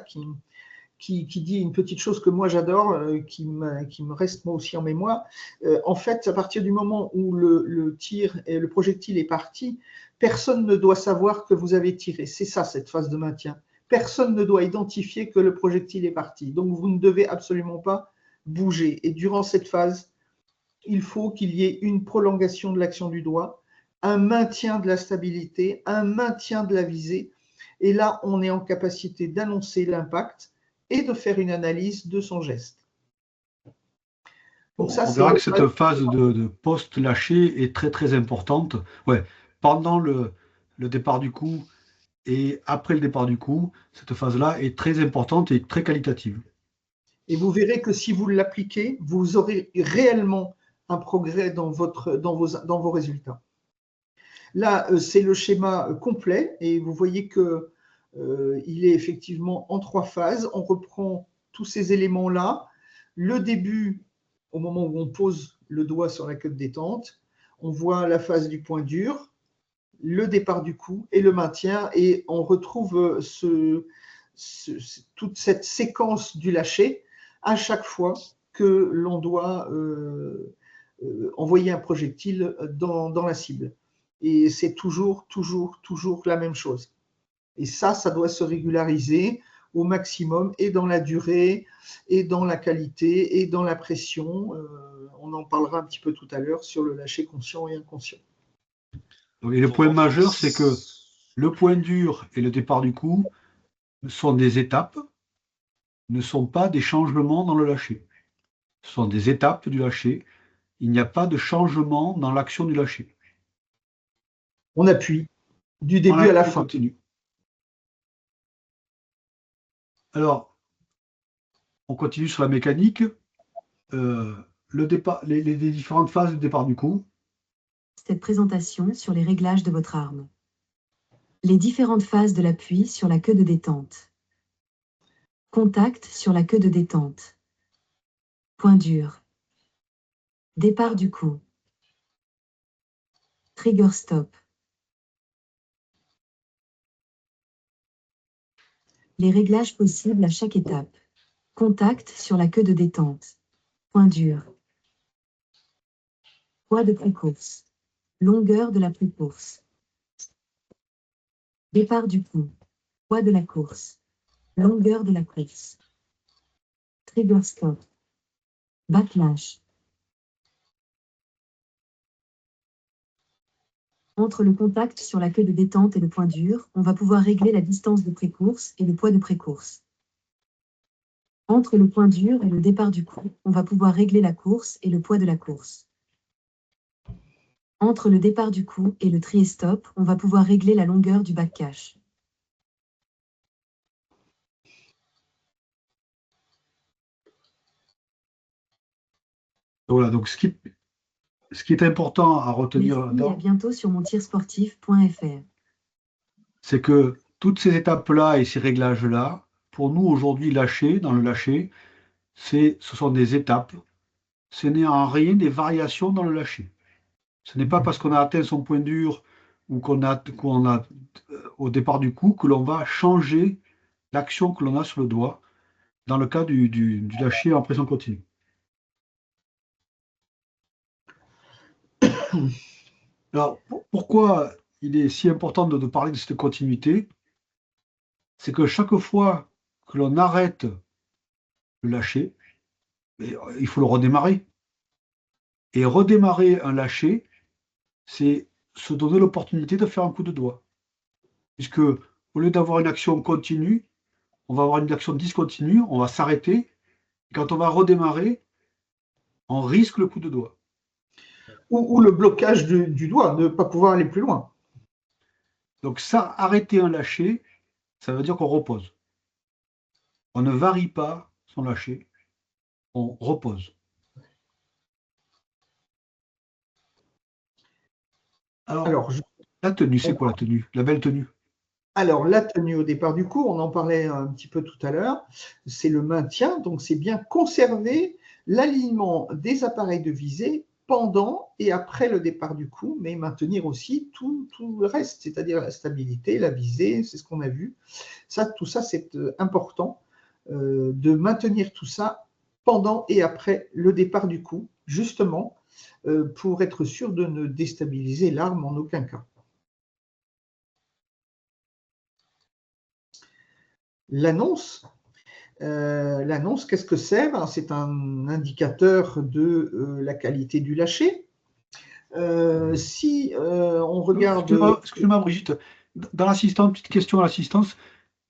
qui dit une petite chose que moi j'adore, qui me reste moi aussi en mémoire. En fait, à partir du moment où le tir et le projectile est parti, personne ne doit savoir que vous avez tiré. C'est ça, cette phase de maintien. Personne ne doit identifier que le projectile est parti. Donc, vous ne devez absolument pas bouger. Et durant cette phase, il faut qu'il y ait une prolongation de l'action du doigt, un maintien de la stabilité, un maintien de la visée. Et là, on est en capacité d'annoncer l'impact et de faire une analyse de son geste. Donc, on verra que cette phase de post-lâcher est très très importante. Ouais, pendant le départ du coup et après le départ du coup, cette phase-là est très importante et très qualitative. Et vous verrez que si vous l'appliquez, vous aurez réellement un progrès dans vos résultats. Là, c'est le schéma complet et vous voyez que il est effectivement en 3 phases. On reprend tous ces éléments-là. Le début, au moment où on pose le doigt sur la queue de détente, on voit la phase du point dur, le départ du coup et le maintien. Et on retrouve toute cette séquence du lâcher à chaque fois que l'on doit envoyer un projectile dans la cible. Et c'est toujours la même chose. Et ça doit se régulariser au maximum, et dans la durée, et dans la qualité, et dans la pression. On en parlera un petit peu tout à l'heure sur le lâcher conscient et inconscient. Et le point majeur, c'est que le point dur et le départ du coup sont des étapes, ne sont pas des changements dans le lâcher. Ce sont des étapes du lâcher. Il n'y a pas de changement dans l'action du lâcher. On appuie du début à la fin. Continue. Alors, on continue sur la mécanique. Le départ, les différentes phases de départ du coup. Cette présentation sur les réglages de votre arme. Les différentes phases de l'appui sur la queue de détente. Contact sur la queue de détente. Point dur. Départ du coup. Trigger stop. Les réglages possibles à chaque étape. Contact sur la queue de détente. Point dur. Poids de pré-course. Longueur de la pré-course. Départ du coup. Poids de la course. Longueur de la course. Trigger stop. Backlash. Entre le contact sur la queue de détente et le point dur, on va pouvoir régler la distance de pré-course et le poids de pré-course. Entre le point dur et le départ du coup, on va pouvoir régler la course et le poids de la course. Entre le départ du coup et le tri-stop, on va pouvoir régler la longueur du backcash. Voilà, donc ce qui est important à retenir Merci et à là-dedans, bientôt sur montirsportif.fr. c'est que toutes ces étapes-là et ces réglages-là, pour nous aujourd'hui, dans le lâcher, ce sont des étapes. Ce n'est en rien des variations dans le lâcher. Ce n'est pas parce qu'on a atteint son point dur ou qu'on a au départ du coup que l'on va changer l'action que l'on a sur le doigt dans le cas du lâcher en pression continue. Alors, pourquoi il est si important de parler de cette continuité? C'est que chaque fois que l'on arrête le lâcher, il faut le redémarrer. Et redémarrer un lâcher, c'est se donner l'opportunité de faire un coup de doigt. Puisque au lieu d'avoir une action continue, on va avoir une action discontinue, on va s'arrêter. Quand on va redémarrer, on risque le coup de doigt. Ou le blocage du doigt, ne pas pouvoir aller plus loin. Donc ça, arrêter un lâcher, ça veut dire qu'on repose. On ne varie pas son lâcher, on repose. Alors la tenue, c'est quoi la tenue? La belle tenue? Alors, la tenue au départ du coup, on en parlait un petit peu tout à l'heure, c'est le maintien, donc c'est bien conserver l'alignement des appareils de visée pendant et après le départ du coup, mais maintenir aussi tout le reste, c'est-à-dire la stabilité, la visée, c'est ce qu'on a vu. Tout ça, c'est important de maintenir tout ça pendant et après le départ du coup, justement, pour être sûr de ne déstabiliser l'arme en aucun cas. L'annonce, qu'est-ce que c'est? C'est un indicateur de la qualité du lâcher. Si on regarde… Excusez-moi, Brigitte. Dans l'assistance, petite question à l'assistance.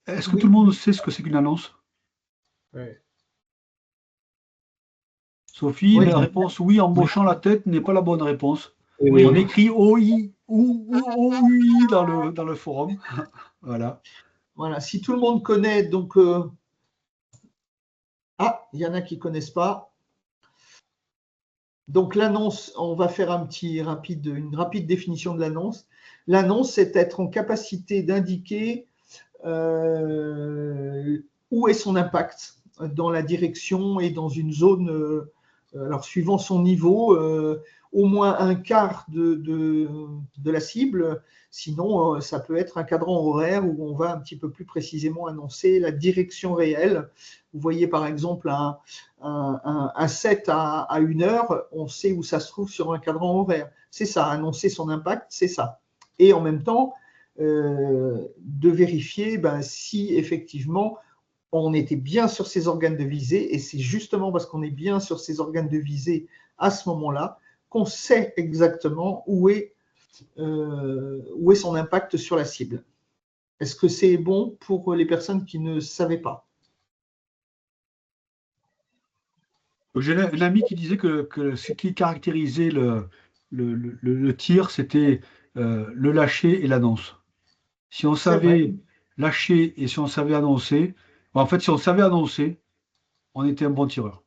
Est-ce que Oui. tout le monde sait ce que c'est qu'une annonce? Oui. Sophie, Oui. la réponse oui en hochant la tête n'est pas la bonne réponse. Oui. On écrit OI ou OUI dans le forum. Voilà. Voilà, si tout le monde connaît, donc… Ah, il y en a qui ne connaissent pas. Donc l'annonce, on va faire une rapide définition de l'annonce. L'annonce, c'est être en capacité d'indiquer où est son impact dans la direction et dans une zone, alors suivant son niveau, au moins un quart de la cible. Sinon, ça peut être un cadran horaire où on va un petit peu plus précisément annoncer la direction réelle. Vous voyez par exemple un set à 1 heure, on sait où ça se trouve sur un cadran horaire. C'est ça, annoncer son impact, c'est ça. Et en même temps, de vérifier si effectivement on était bien sur ces organes de visée, et c'est justement parce qu'on est bien sur ces organes de visée à ce moment-là qu'on sait exactement où est son impact sur la cible. Est-ce que c'est bon pour les personnes qui ne savaient pas? J'ai un ami qui disait que ce qui caractérisait le tir, c'était le lâcher et l'annonce. Si on C'est vrai. savait lâcher et si on savait annoncer, En fait, si on savait annoncer, on était un bon tireur.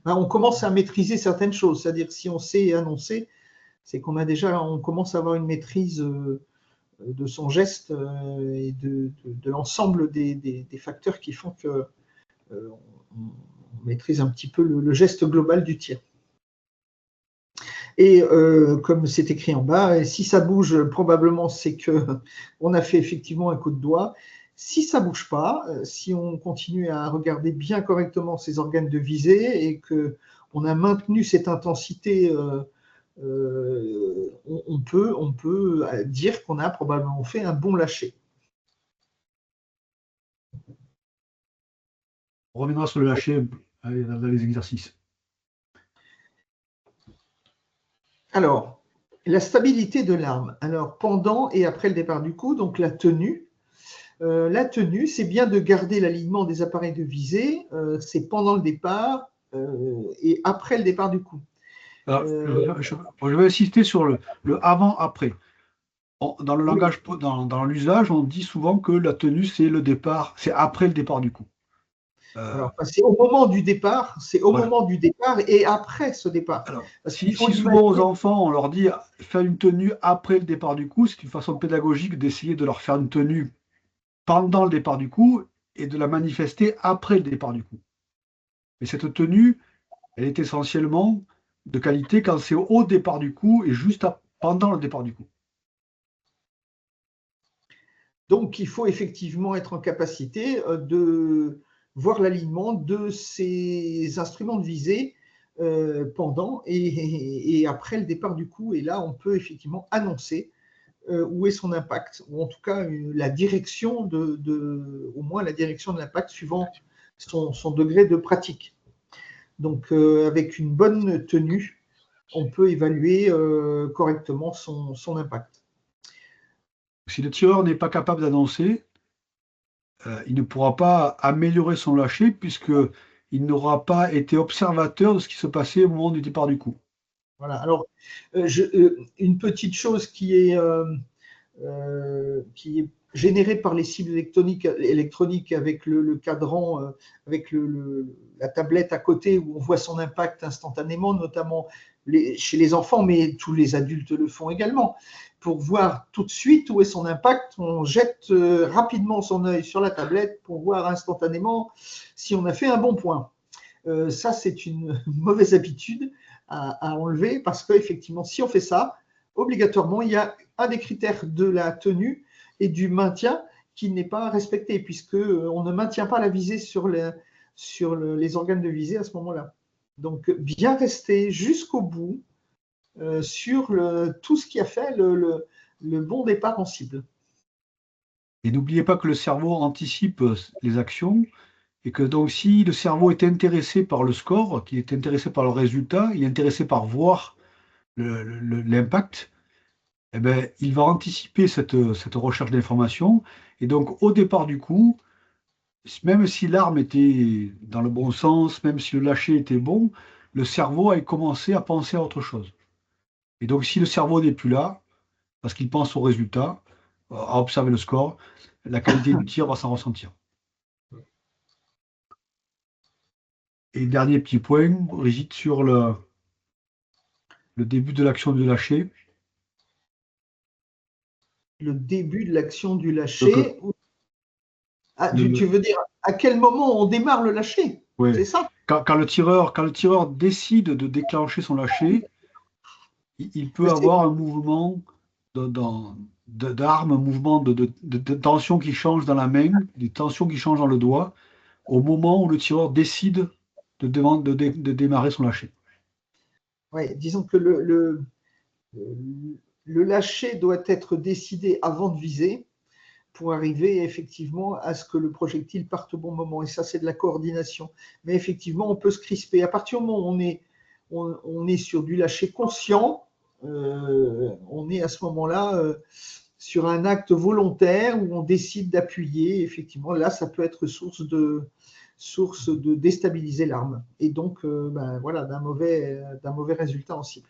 Ben, on commence à maîtriser certaines choses, c'est-à-dire si on sait annoncer, c'est on commence à avoir une maîtrise de son geste et de l'ensemble des facteurs qui font que on maîtrise un petit peu le geste global du tir. Et comme c'est écrit en bas, si ça bouge, probablement c'est qu'on a fait effectivement un coup de doigt. Si ça ne bouge pas, si on continue à regarder bien correctement ses organes de visée et qu'on a maintenu cette intensité, on peut dire qu'on a probablement fait un bon lâcher. On reviendra sur le lâcher dans les exercices. Alors, la stabilité de l'arme. Alors, pendant et après le départ du coup, donc la tenue. La tenue, c'est bien de garder l'alignement des appareils de visée. C'est pendant le départ et après le départ du coup. Alors, je vais insister sur le avant-après. Dans le langage, dans l'usage, on dit souvent que la tenue, c'est le départ, c'est après le départ du coup. Alors, c'est au moment du départ, Voilà. moment du départ et après ce départ. Alors, Parce si qu'il faut souvent aux imaginer- enfants, on leur dit faire une tenue après le départ du coup, c'est une façon pédagogique d'essayer de leur faire une tenue pendant le départ du coup et de la manifester après le départ du coup. Mais cette tenue, elle est essentiellement de qualité quand c'est au départ du coup et juste pendant le départ du coup. Donc, il faut effectivement être en capacité de voir l'alignement de ces instruments de visée pendant et après le départ du coup. Et là, on peut effectivement annoncer où est son impact, ou en tout cas la direction au moins la direction de l'impact suivant son degré de pratique. Donc, avec une bonne tenue, on peut évaluer correctement son impact. Si le tireur n'est pas capable d'annoncer, il ne pourra pas améliorer son lâcher puisqu'il n'aura pas été observateur de ce qui se passait au moment du départ du coup. Voilà. Alors, une petite chose qui est générée par les cibles électroniques avec le cadran, avec la tablette à côté où on voit son impact instantanément, notamment chez les enfants, mais tous les adultes le font également. Pour voir tout de suite où est son impact, on jette rapidement son œil sur la tablette pour voir instantanément si on a fait un bon point. Ça, c'est une mauvaise habitude à enlever parce qu'effectivement, si on fait ça, obligatoirement, il y a un des critères de la tenue et du maintien qui n'est pas respecté puisqu'on ne maintient pas la visée sur les organes de visée à ce moment-là. Donc, bien rester jusqu'au bout sur tout ce qui a fait le bon départ en cible. Et n'oubliez pas que le cerveau anticipe les actions et que donc si le cerveau est intéressé par le score, qu'il est intéressé par le résultat, il est intéressé par voir l'impact, eh ben, il va anticiper cette recherche d'information. Et donc au départ du coup, même si l'arme était dans le bon sens, même si le lâcher était bon, le cerveau a commencé à penser à autre chose. Et donc si le cerveau n'est plus là, parce qu'il pense au résultat, à observer le score, la qualité du tir va s'en ressentir. Et dernier petit point, Brigitte, sur le début de l'action de lâcher. Le début de l'action du lâcher. Donc, Tu veux dire à quel moment on démarre le lâcher? ouais. C'est ça? Quand le tireur décide de déclencher son lâcher, il peut C'est- avoir un mouvement d'arme, un mouvement de tension qui change dans la main, des tensions qui changent dans le doigt, au moment où le tireur décide de démarrer son lâcher. Ouais, disons que le lâcher doit être décidé avant de viser pour arriver effectivement à ce que le projectile parte au bon moment. Et ça, c'est de la coordination. Mais effectivement, on peut se crisper. À partir du moment où on est sur du lâcher conscient, on est à ce moment-là sur un acte volontaire où on décide d'appuyer. Effectivement, là, ça peut être source de déstabiliser l'arme. Et donc, voilà, d'un mauvais résultat en cible.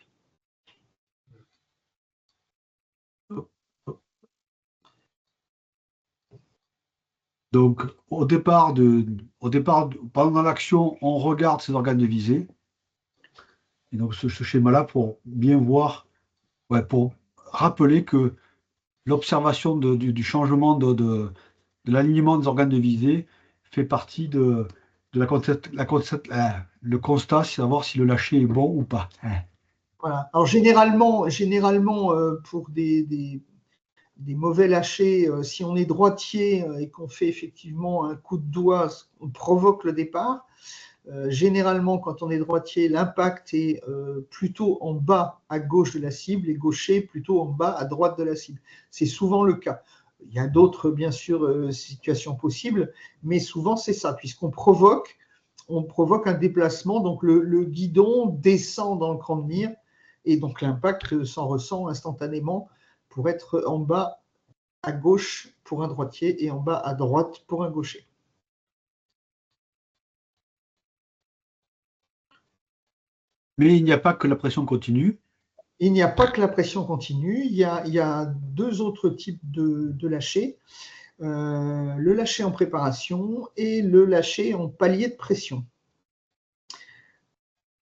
Donc, pendant l'action, on regarde ces organes de visée. Et donc, ce schéma-là, pour bien voir, ouais, pour rappeler que l'observation du changement de l'alignement des organes de visée fait partie de le constat, c'est savoir si le lâcher est bon ou pas. Voilà. Alors généralement pour des mauvais lâchers, si on est droitier et qu'on fait effectivement un coup de doigt, on provoque le départ. Généralement, quand on est droitier, l'impact est plutôt en bas à gauche de la cible et gaucher plutôt en bas à droite de la cible. C'est souvent le cas. Il y a d'autres, bien sûr, situations possibles, mais souvent c'est ça, puisqu'on provoque un déplacement, donc le guidon descend dans le cran de mire et donc l'impact s'en ressent instantanément pour être en bas à gauche pour un droitier et en bas à droite pour un gaucher. Mais il n'y a pas que la pression continue. Il n'y a pas que la pression continue, il y a deux autres types de lâcher. Le lâcher en préparation et le lâcher en palier de pression.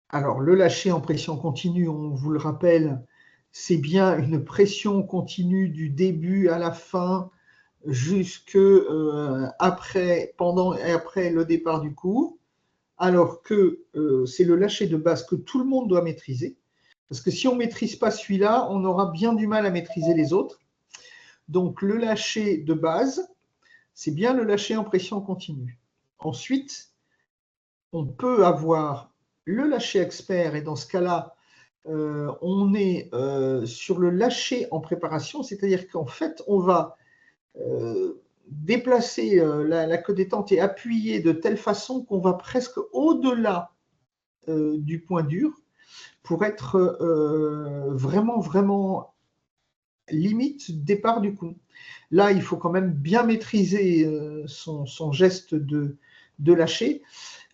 Alors, le lâcher en pression continue, on vous le rappelle, c'est bien une pression continue du début à la fin jusque après, pendant et après le départ du cours, alors que c'est le lâcher de base que tout le monde doit maîtriser. Parce que si on ne maîtrise pas celui-là, on aura bien du mal à maîtriser les autres. Donc, le lâcher de base, c'est bien le lâcher en pression continue. Ensuite, on peut avoir le lâcher expert, et dans ce cas-là, on est sur le lâcher en préparation, c'est-à-dire qu'en fait, on va déplacer la queue détente et appuyer de telle façon qu'on va presque au-delà du point dur pour être vraiment limite départ du coup. Là, il faut quand même bien maîtriser son geste de lâcher,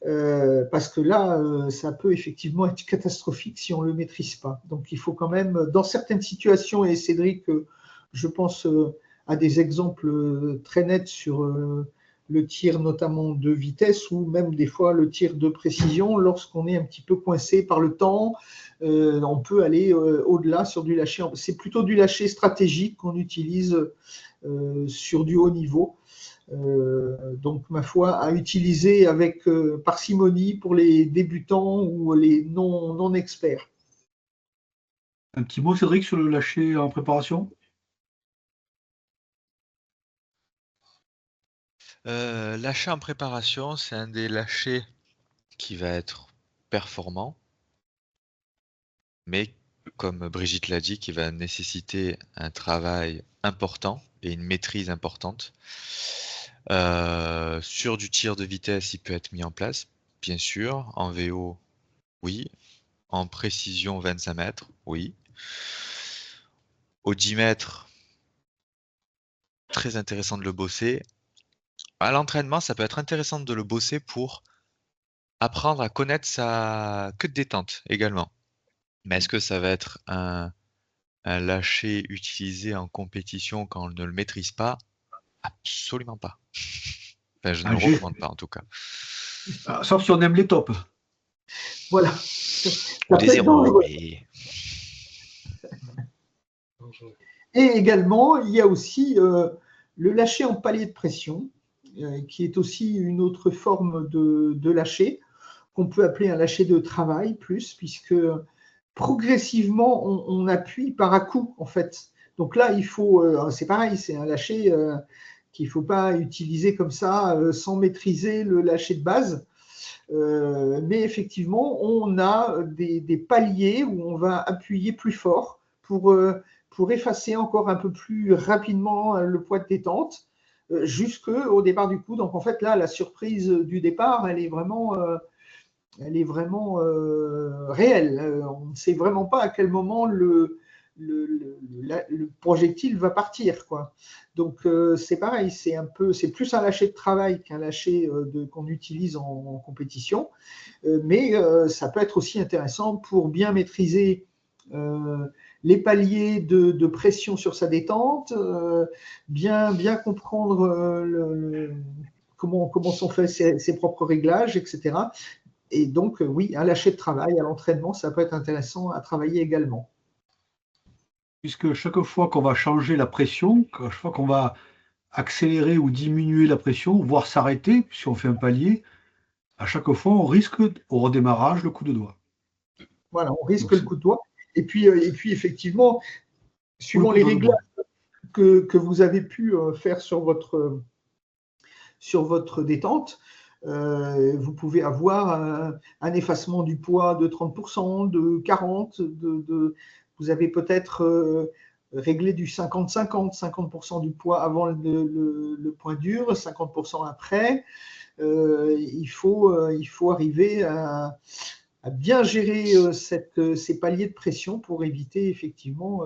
parce que là, ça peut effectivement être catastrophique si on ne le maîtrise pas. Donc, il faut quand même, dans certaines situations, et Cédric, je pense à des exemples très nets sur le tir notamment de vitesse ou même des fois le tir de précision, lorsqu'on est un petit peu coincé par le temps, on peut aller au-delà sur du lâcher. C'est plutôt du lâcher stratégique qu'on utilise sur du haut niveau. Donc, ma foi, à utiliser avec parcimonie pour les débutants ou les non-experts. Un petit mot, Cédric, sur le lâcher en préparation? Lâcher en préparation, c'est un des lâchers qui va être performant, mais comme Brigitte l'a dit, qui va nécessiter un travail important et une maîtrise importante. Sur du tir de vitesse, il peut être mis en place, bien sûr. En VO, oui. En précision 25 mètres, oui. Au 10 mètres, très intéressant de le bosser. À l'entraînement, ça peut être intéressant de le bosser pour apprendre à connaître sa queue de détente également. Mais est-ce que ça va être un lâcher utilisé en compétition quand on ne le maîtrise pas? Absolument pas. Enfin, je ne le recommande pas en tout cas. Sauf si on aime les tops. Voilà. Ou des zéros, mais... Et également, il y a aussi le lâcher en palier de pression, qui est aussi une autre forme de lâcher, qu'on peut appeler un lâcher de travail plus, puisque progressivement, on appuie par à-coup, en fait. Donc là, il faut, c'est pareil, c'est un lâcher qu'il ne faut pas utiliser comme ça, sans maîtriser le lâcher de base. Mais effectivement, on a des paliers où on va appuyer plus fort pour effacer encore un peu plus rapidement le poids de détente jusqu'au départ du coup. Donc en fait, là, la surprise du départ, elle est vraiment réelle. On ne sait vraiment pas à quel moment le projectile va partir, quoi. Donc c'est pareil, c'est plus un lâcher de travail qu'un lâcher qu'on utilise en compétition, mais ça peut être aussi intéressant pour bien maîtriser les paliers de pression sur sa détente, bien comprendre comment sont faits ses propres réglages, etc. Et donc, oui, un lâcher de travail à l'entraînement, ça peut être intéressant à travailler également. Puisque chaque fois qu'on va changer la pression, chaque fois qu'on va accélérer ou diminuer la pression, voire s'arrêter, si on fait un palier, à chaque fois, on risque au redémarrage le coup de doigt. Voilà, on risque Donc, le coup de doigt. Et puis effectivement, suivant les réglages que vous avez pu faire sur votre détente, vous pouvez avoir un effacement du poids de 30%, de 40%, vous avez peut-être réglé du 50-50, 50% du poids avant le point dur, 50% après. Il faut arriver à bien gérer ces paliers de pression pour éviter effectivement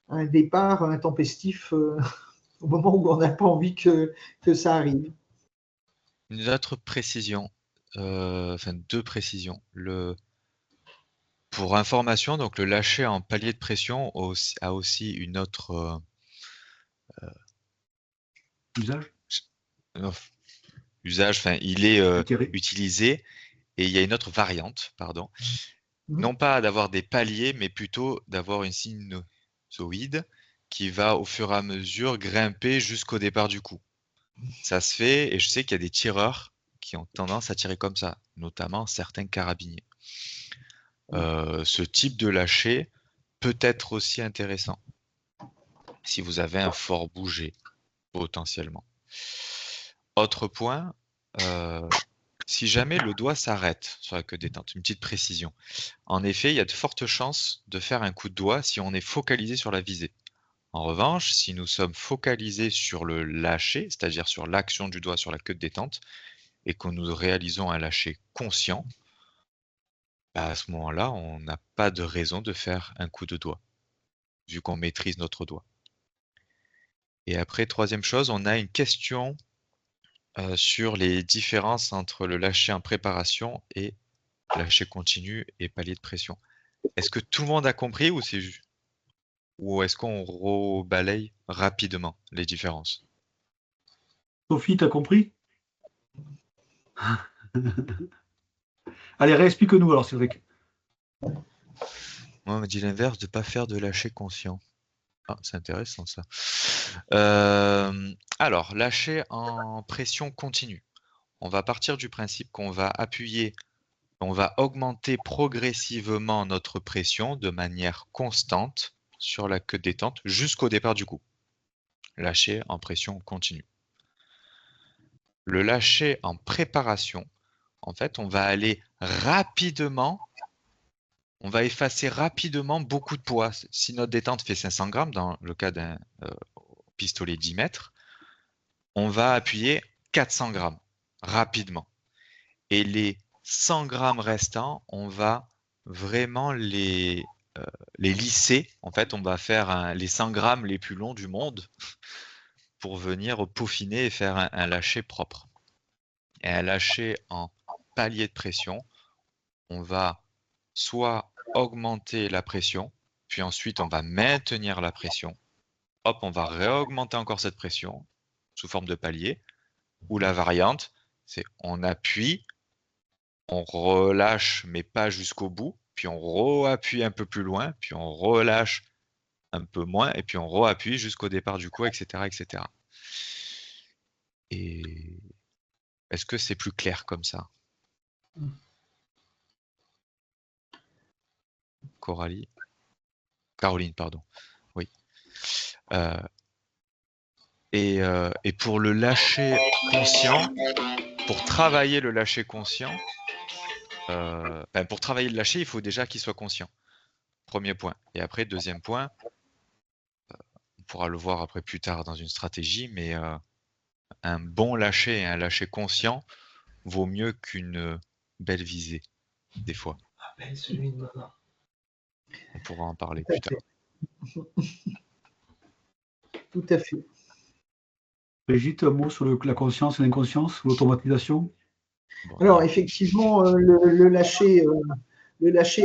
un départ intempestif au moment où on n'a pas envie que ça arrive. Une autre précision, enfin 2 précisions. Pour information, donc le lâcher en palier de pression a aussi une autre usage. Usage, enfin il est Intérêt. utilisé et il y a une autre variante, pardon. Non pas d'avoir des paliers, mais plutôt d'avoir une sinusoïde qui va au fur et à mesure grimper jusqu'au départ du coup. Ça se fait, et je sais qu'il y a des tireurs qui ont tendance à tirer comme ça, notamment certains carabiniers. Ce type de lâcher peut être aussi intéressant si vous avez un fort bouger, potentiellement. Autre point, si jamais le doigt s'arrête sur la queue détente, une petite précision. En effet, il y a de fortes chances de faire un coup de doigt si on est focalisé sur la visée. En revanche, si nous sommes focalisés sur le lâcher, c'est-à-dire sur l'action du doigt sur la queue de détente, et que nous réalisons un lâcher conscient, bah à ce moment-là, on n'a pas de raison de faire un coup de doigt, vu qu'on maîtrise notre doigt. Et après, troisième chose, on a une question sur les différences entre le lâcher en préparation et lâcher continu et palier de pression. Est-ce que tout le monde a compris ou c'est juste ou est-ce qu'on rebalaye rapidement les différences? Sophie, t'as compris? Allez, réexplique-nous alors, Cédric. Moi, on m'a dit l'inverse, de ne pas faire de lâcher conscient. Ah, c'est intéressant ça. Alors, lâcher en pression continue. On va partir du principe qu'on va appuyer, on va augmenter progressivement notre pression de manière constante sur la queue de détente jusqu'au départ du coup. Lâcher en pression continue. Le lâcher en préparation, en fait, on va aller rapidement, on va effacer rapidement beaucoup de poids. Si notre détente fait 500 grammes, dans le cas d'un pistolet 10 mètres, on va appuyer 400 grammes rapidement. Et les 100 grammes restants, on va vraiment les lisser. En fait, on va faire les 100 grammes les plus longs du monde pour venir peaufiner et faire un lâcher propre. Et un lâcher en palier de pression, on va soit augmenter la pression, puis ensuite on va maintenir la pression. Hop, on va réaugmenter encore cette pression sous forme de palier. Ou la variante, c'est on appuie, on relâche, mais pas jusqu'au bout, puis on re-appuie un peu plus loin, puis on relâche un peu moins, et puis on re-appuie jusqu'au départ du coup, etc., etc. Et est-ce que c'est plus clair comme ça? Caroline, pardon. Oui. Et pour le lâcher conscient, pour travailler le lâcher conscient, pour travailler le lâcher, il faut déjà qu'il soit conscient. Premier point. Et après, deuxième point, on pourra le voir après plus tard dans une stratégie, mais un bon lâcher et un lâcher conscient vaut mieux qu'une belle visée, des fois. Celui de maman. On pourra en parler plus tard. Tout à fait. Brigitte, un mot sur la conscience et l'inconscience, l'automatisation? Bon, Alors, effectivement, le lâcher,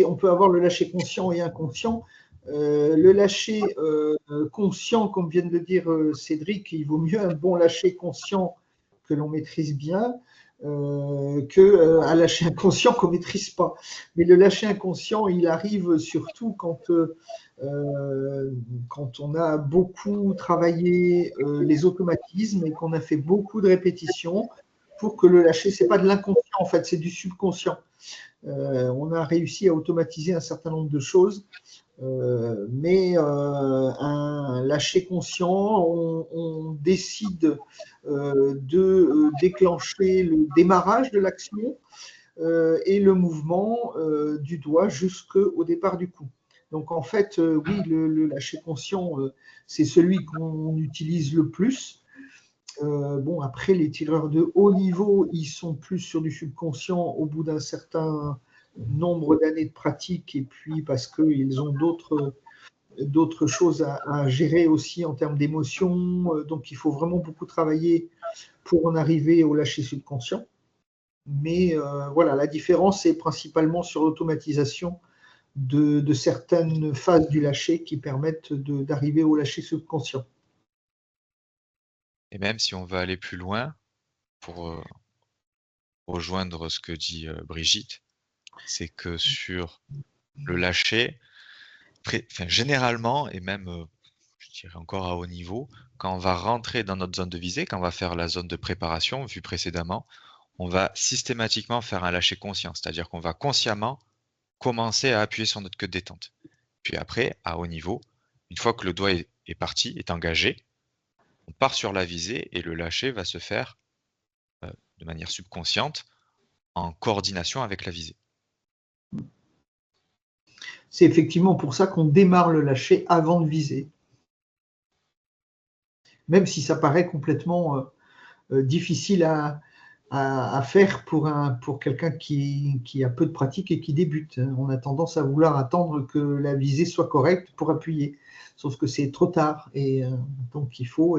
on peut avoir le lâcher conscient et inconscient. Le lâcher conscient, comme vient de le dire Cédric, il vaut mieux un bon lâcher conscient que l'on maîtrise bien qu'un lâcher inconscient qu'on ne maîtrise pas. Mais le lâcher inconscient, il arrive surtout quand on a beaucoup travaillé les automatismes et qu'on a fait beaucoup de répétitions pour que le lâcher, ce n'est pas de l'inconscient en fait, c'est du subconscient. On a réussi à automatiser un certain nombre de choses, mais un lâcher conscient, on décide de déclencher le démarrage de l'action et le mouvement du doigt jusqu'au départ du coup. Donc en fait, oui, le lâcher conscient, c'est celui qu'on utilise le plus. Bon, après, les tireurs de haut niveau, ils sont plus sur du subconscient au bout d'un certain nombre d'années de pratique, et puis parce qu'ils ont d'autres choses à gérer aussi en termes d'émotions. Donc, il faut vraiment beaucoup travailler pour en arriver au lâcher subconscient. Mais voilà, la différence est principalement sur l'automatisation de certaines phases du lâcher qui permettent d'arriver au lâcher subconscient. Et même si on veut aller plus loin, pour rejoindre ce que dit Brigitte, c'est que sur le lâcher, généralement, et même je dirais encore à haut niveau, quand on va rentrer dans notre zone de visée, quand on va faire la zone de préparation vue précédemment, on va systématiquement faire un lâcher conscient, c'est-à-dire qu'on va consciemment commencer à appuyer sur notre queue de détente. Puis après, à haut niveau, une fois que le doigt est parti, est engagé, on part sur la visée et le lâcher va se faire de manière subconsciente en coordination avec la visée. C'est effectivement pour ça qu'on démarre le lâcher avant de viser. Même si ça paraît complètement difficile à faire pour quelqu'un qui a peu de pratique et qui débute. On a tendance à vouloir attendre que la visée soit correcte pour appuyer, sauf que c'est trop tard. Et donc il faut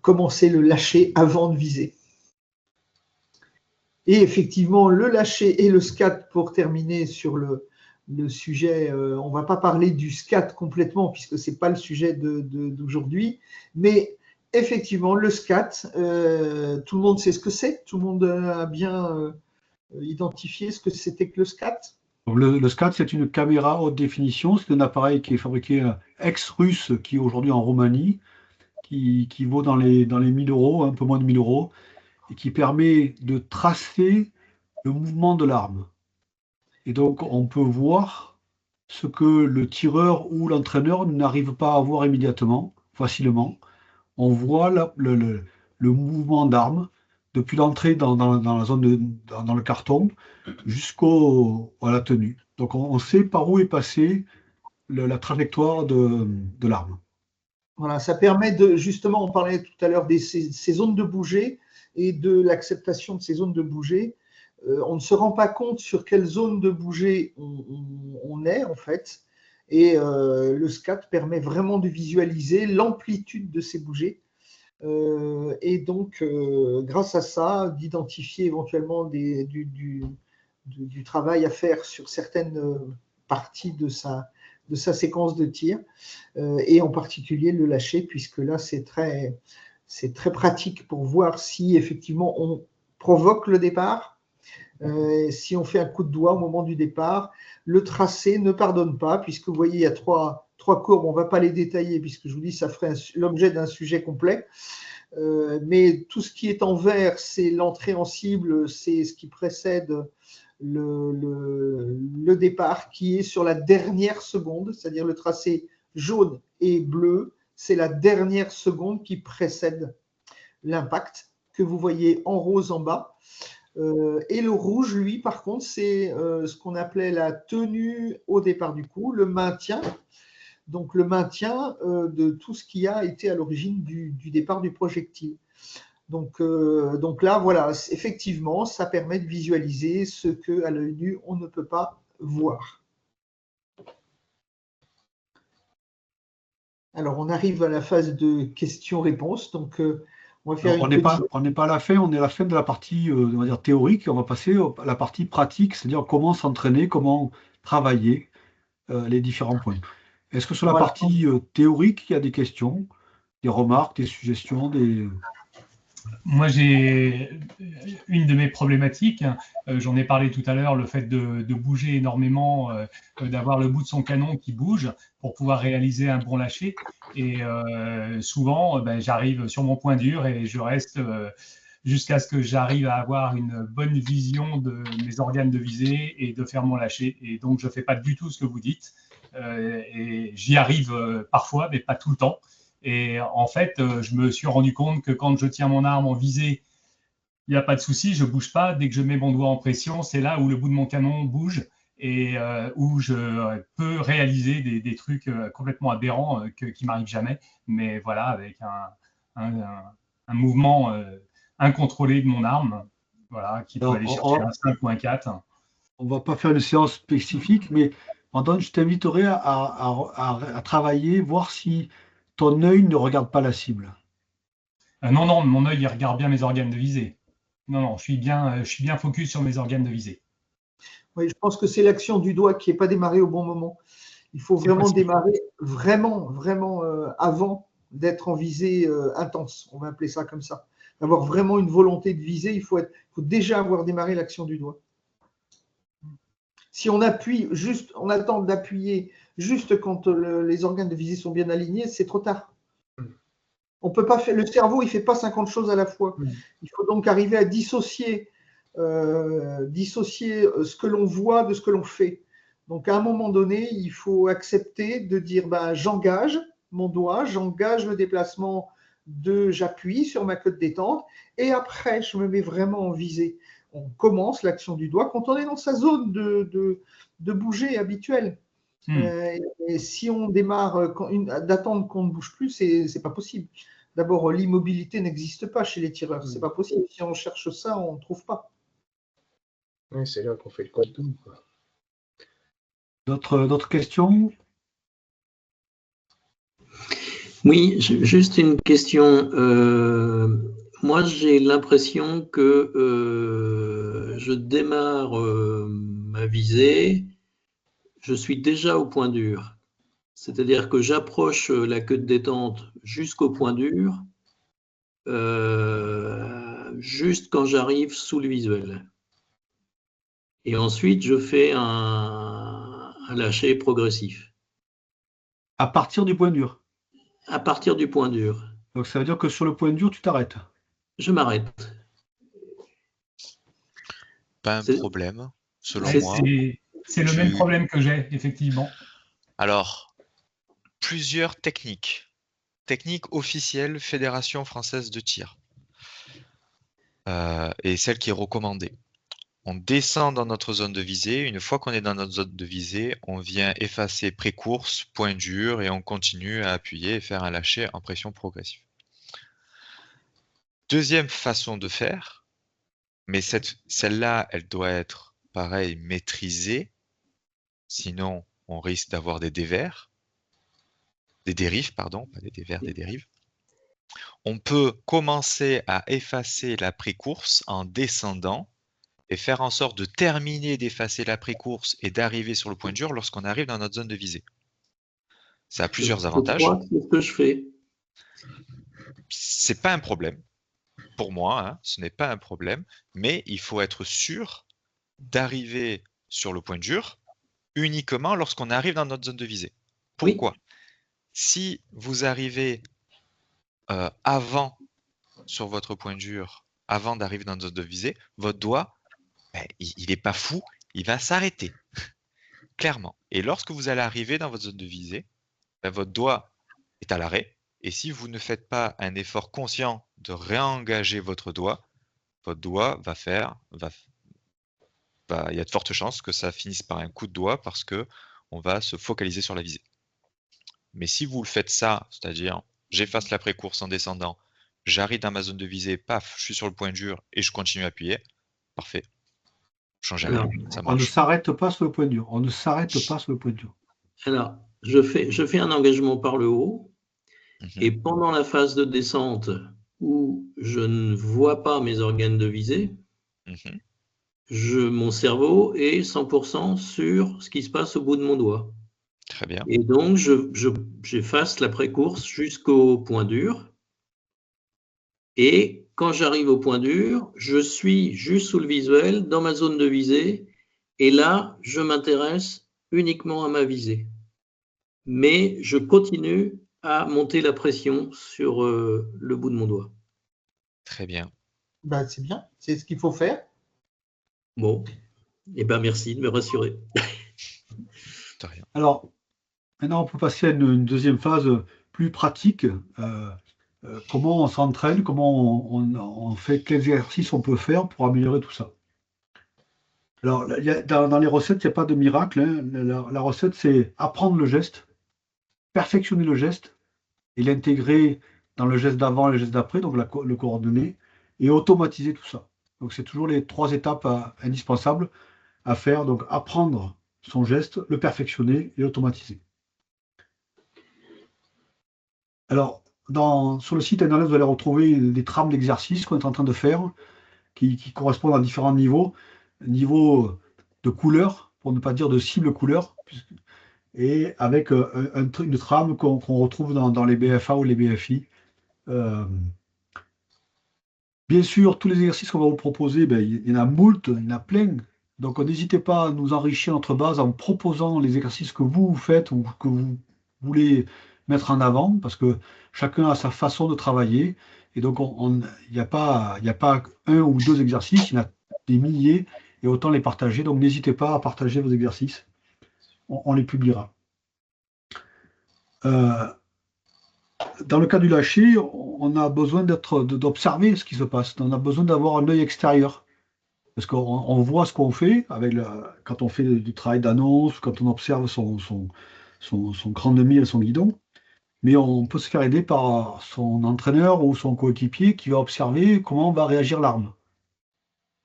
commencer le lâcher avant de viser. Et effectivement, le lâcher et le scat, pour terminer sur le sujet, on ne va pas parler du scat complètement, puisque ce n'est pas le sujet d'aujourd'hui, mais effectivement, le scat, tout le monde sait ce que c'est, tout le monde a bien identifié ce que c'était que le scat. Le SCAT, c'est une caméra haute définition, c'est un appareil qui est fabriqué ex-russe, qui est aujourd'hui en Roumanie, qui vaut dans les 1000 euros, un peu moins de 1000 euros, et qui permet de tracer le mouvement de l'arme. Et donc, on peut voir ce que le tireur ou l'entraîneur n'arrive pas à voir immédiatement, facilement. On voit le mouvement d'arme depuis l'entrée dans la zone dans le carton jusqu'à la tenue. Donc, on sait par où est passée la trajectoire de l'arme. Voilà, ça permet justement, on parlait tout à l'heure de ces zones de bouger et de l'acceptation de ces zones de bouger. On ne se rend pas compte sur quelle zone de bouger on est en fait, et le SCAT permet vraiment de visualiser l'amplitude de ces bougées, et donc grâce à ça, d'identifier éventuellement du travail à faire sur certaines parties de sa séquence de tir, et en particulier le lâcher, puisque là c'est très pratique pour voir si effectivement on provoque le départ. Si on fait un coup de doigt au moment du départ, le tracé ne pardonne pas, puisque vous voyez, il y a trois courbes, on ne va pas les détailler, puisque je vous dis, ça ferait l'objet d'un sujet complet. Mais tout ce qui est en vert, c'est l'entrée en cible, c'est ce qui précède le départ, qui est sur la dernière seconde, c'est-à-dire le tracé jaune et bleu, c'est la dernière seconde qui précède l'impact, que vous voyez en rose en bas. Et le rouge, lui, par contre, c'est ce qu'on appelait la tenue au départ du coup, le maintien. Donc, le maintien de tout ce qui a été à l'origine du départ du projectile. Donc là, voilà, effectivement, ça permet de visualiser ce qu'à l'œil nu, on ne peut pas voir. Alors, on arrive à la phase de questions-réponses. Donc, on va faire on n'est pas à la fin, on est à la fin de la partie on va dire théorique, et on va passer à la partie pratique, c'est-à-dire comment s'entraîner, comment travailler les différents points. Est-ce que sur la partie théorique, il y a des questions, des remarques, des suggestions, Moi, j'ai une de mes problématiques, j'en ai parlé tout à l'heure, le fait de bouger énormément, d'avoir le bout de son canon qui bouge pour pouvoir réaliser un bon lâcher. Et souvent, j'arrive sur mon point dur et je reste jusqu'à ce que j'arrive à avoir une bonne vision de mes organes de visée et de faire mon lâcher. Et donc, je ne fais pas du tout ce que vous dites. Et j'y arrive parfois, mais pas tout le temps. Et en fait, je me suis rendu compte que quand je tiens mon arme en visée, il n'y a pas de souci, je ne bouge pas. Dès que je mets mon doigt en pression, c'est là où le bout de mon canon bouge et où je peux réaliser des trucs complètement aberrants qui ne m'arrivent jamais. Mais voilà, avec un mouvement incontrôlé de mon arme, voilà, qui peut Alors, aller chercher un 5 ou un 4. on ne va pas faire une séance spécifique, mais Antoine, je t'inviterai à travailler, voir si ton œil ne regarde pas la cible. Non, mon œil, il regarde bien mes organes de visée. Non, je suis bien focus sur mes organes de visée. Oui, je pense que c'est l'action du doigt qui n'est pas démarrée au bon moment. Il faut vraiment démarrer vraiment avant d'être en visée intense. On va appeler ça comme ça. D'avoir vraiment une volonté de viser, il faut déjà avoir démarré l'action du doigt. Si on appuie juste, on attend d'appuyer juste quand les organes de visée sont bien alignés, c'est trop tard. On peut pas faire, le cerveau, il ne fait pas 50 choses à la fois. Il faut donc arriver à dissocier ce que l'on voit de ce que l'on fait. Donc, à un moment donné, il faut accepter de dire j'engage mon doigt, j'engage le déplacement j'appuie sur ma queue de détente et après, je me mets vraiment en visée. On commence l'action du doigt quand on est dans sa zone de bouger habituelle. Et si on démarre d'attendre qu'on ne bouge plus, c'est pas possible. D'abord, l'immobilité n'existe pas chez les tireurs. C'est pas possible. Si on cherche ça, on ne trouve pas. Oui, c'est là qu'on fait le quantum. D'autres questions? Oui, juste une question. Moi, j'ai l'impression que je démarre ma visée, je suis déjà au point dur. C'est-à-dire que j'approche la queue de détente jusqu'au point dur, juste quand j'arrive sous le visuel. Et ensuite, je fais un lâcher progressif. À partir du point dur? À partir du point dur. Donc ça veut dire que sur le point dur, tu t'arrêtes? Je m'arrête. Pas un problème, selon moi. C'est le même problème que j'ai, effectivement. Alors, plusieurs techniques. Technique officielle Fédération française de tir. Et celle qui est recommandée. On descend dans notre zone de visée. Une fois qu'on est dans notre zone de visée, on vient effacer pré-course, point dur, et on continue à appuyer et faire un lâcher en pression progressive. Deuxième façon de faire, mais celle-là, elle doit être, pareil, maîtrisée. Sinon, on risque d'avoir des dévers. Des dérives, pardon, pas des dévers, des dérives. On peut commencer à effacer la pré-course en descendant et faire en sorte de terminer d'effacer la pré-course et d'arriver sur le point dur lorsqu'on arrive dans notre zone de visée. Ça a plusieurs avantages. C'est ce que je fais. C'est pas un problème. Pour moi, hein, ce n'est pas un problème, mais il faut être sûr d'arriver sur le point dur uniquement lorsqu'on arrive dans notre zone de visée. Pourquoi? Si vous arrivez avant sur votre point dur, avant d'arriver dans notre zone de visée, votre doigt, il n'est pas fou, il va s'arrêter, clairement. Et lorsque vous allez arriver dans votre zone de visée, votre doigt est à l'arrêt. Et si vous ne faites pas un effort conscient de réengager votre doigt va faire, il y a de fortes chances que ça finisse par un coup de doigt parce que on va se focaliser sur la visée. Mais si vous le faites ça, c'est-à-dire j'efface la pré-course en descendant, j'arrive dans ma zone de visée, paf, je suis sur le point dur et je continue à appuyer, parfait. Changez rien, ça marche. On ne s'arrête pas sur le point dur. On ne s'arrête pas sur le point dur. Alors, je fais un engagement par le haut et pendant la phase de descente où je ne vois pas mes organes de visée, mon cerveau est 100% sur ce qui se passe au bout de mon doigt. Très bien. Et donc, j'efface la pré-course jusqu'au point dur. Et quand j'arrive au point dur, je suis juste sous le visuel, dans ma zone de visée, et là, je m'intéresse uniquement à ma visée. Mais je continue à monter la pression sur le bout de mon doigt. Très bien. Ben, c'est bien, c'est ce qu'il faut faire. Bon, eh ben merci de me rassurer. De rien. Alors, maintenant, on peut passer à une deuxième phase plus pratique. Comment on s'entraîne, comment on fait, quels exercices on peut faire pour améliorer tout ça. Alors, dans les recettes, il n'y a pas de miracle, hein. La recette, c'est apprendre le geste, perfectionner le geste et l'intégrer dans le geste d'avant et le geste d'après, donc le coordonner, et automatiser tout ça. Donc, c'est toujours les 3 étapes indispensables à faire. Donc, apprendre son geste, le perfectionner et automatiser. Alors, sur le site internet, vous allez retrouver des trames d'exercices qu'on est en train de faire qui correspondent à différents niveaux. Niveau de couleur, pour ne pas dire de cible couleur, et avec une trame qu'on retrouve dans les BFA ou les BFI. Bien sûr, tous les exercices qu'on va vous proposer, ben, il y en a moult, il y en a plein. Donc n'hésitez pas à nous enrichir notre base en proposant les exercices que vous faites ou que vous voulez mettre en avant, parce que chacun a sa façon de travailler. Et donc il n'y a pas 1 ou 2 exercices, il y en a des milliers, et autant les partager. Donc n'hésitez pas à partager vos exercices, on les publiera. Dans le cas du lâcher, on a besoin d'observer ce qui se passe. On a besoin d'avoir un œil extérieur. Parce qu'on voit ce qu'on fait quand on fait du travail d'annonce, quand on observe son cran de mire et son guidon. Mais on peut se faire aider par son entraîneur ou son coéquipier qui va observer comment va réagir l'arme.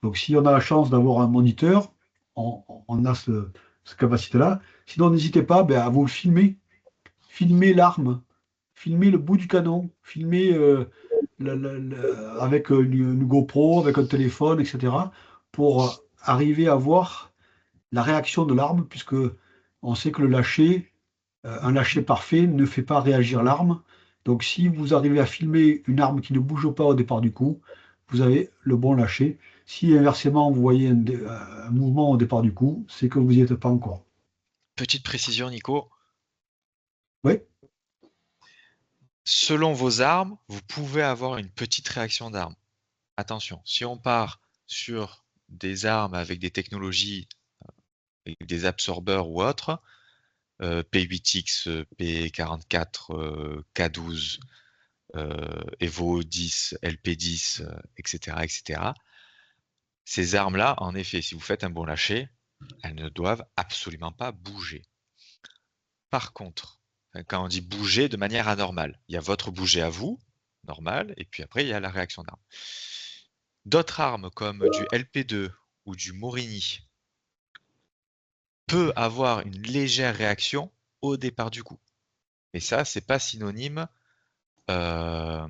Donc si on a la chance d'avoir un moniteur, on a cette capacité-là. Sinon, n'hésitez pas à vous le filmer. Filmer l'arme, filmer le bout du canon, filmer avec une GoPro, avec un téléphone, etc., pour arriver à voir la réaction de l'arme, puisque on sait que un lâcher parfait ne fait pas réagir l'arme. Donc si vous arrivez à filmer une arme qui ne bouge pas au départ du coup, vous avez le bon lâcher. Si inversement vous voyez un mouvement au départ du coup, c'est que vous n'y êtes pas encore. Petite précision, Nico. Oui. Selon vos armes, vous pouvez avoir une petite réaction d'arme. Attention, si on part sur des armes avec des technologies, avec des absorbeurs ou autres, P8X, P44, K12, Evo 10, LP10, etc., etc. Ces armes-là, en effet, si vous faites un bon lâcher, elles ne doivent absolument pas bouger. Par contre, quand on dit bouger de manière anormale, il y a votre bouger à vous, normal, et puis après, il y a la réaction d'arme. D'autres armes comme du LP2 ou du Morini peut avoir une légère réaction au départ du coup. Et ça, c'est pas synonyme d'un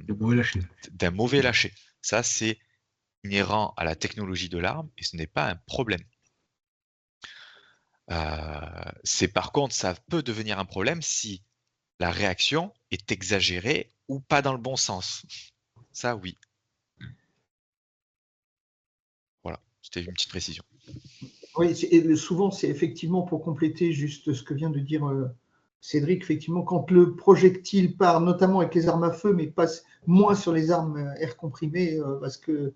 mauvais lâcher. Ça, c'est inhérent à la technologie de l'arme et ce n'est pas un problème. Par contre, ça peut devenir un problème si la réaction est exagérée ou pas dans le bon sens. Ça, oui. Voilà, c'était une petite précision. Oui, souvent, c'est effectivement pour compléter juste ce que vient de dire Cédric, effectivement, quand le projectile part, notamment avec les armes à feu, mais passe moins sur les armes air comprimé, parce qu'elles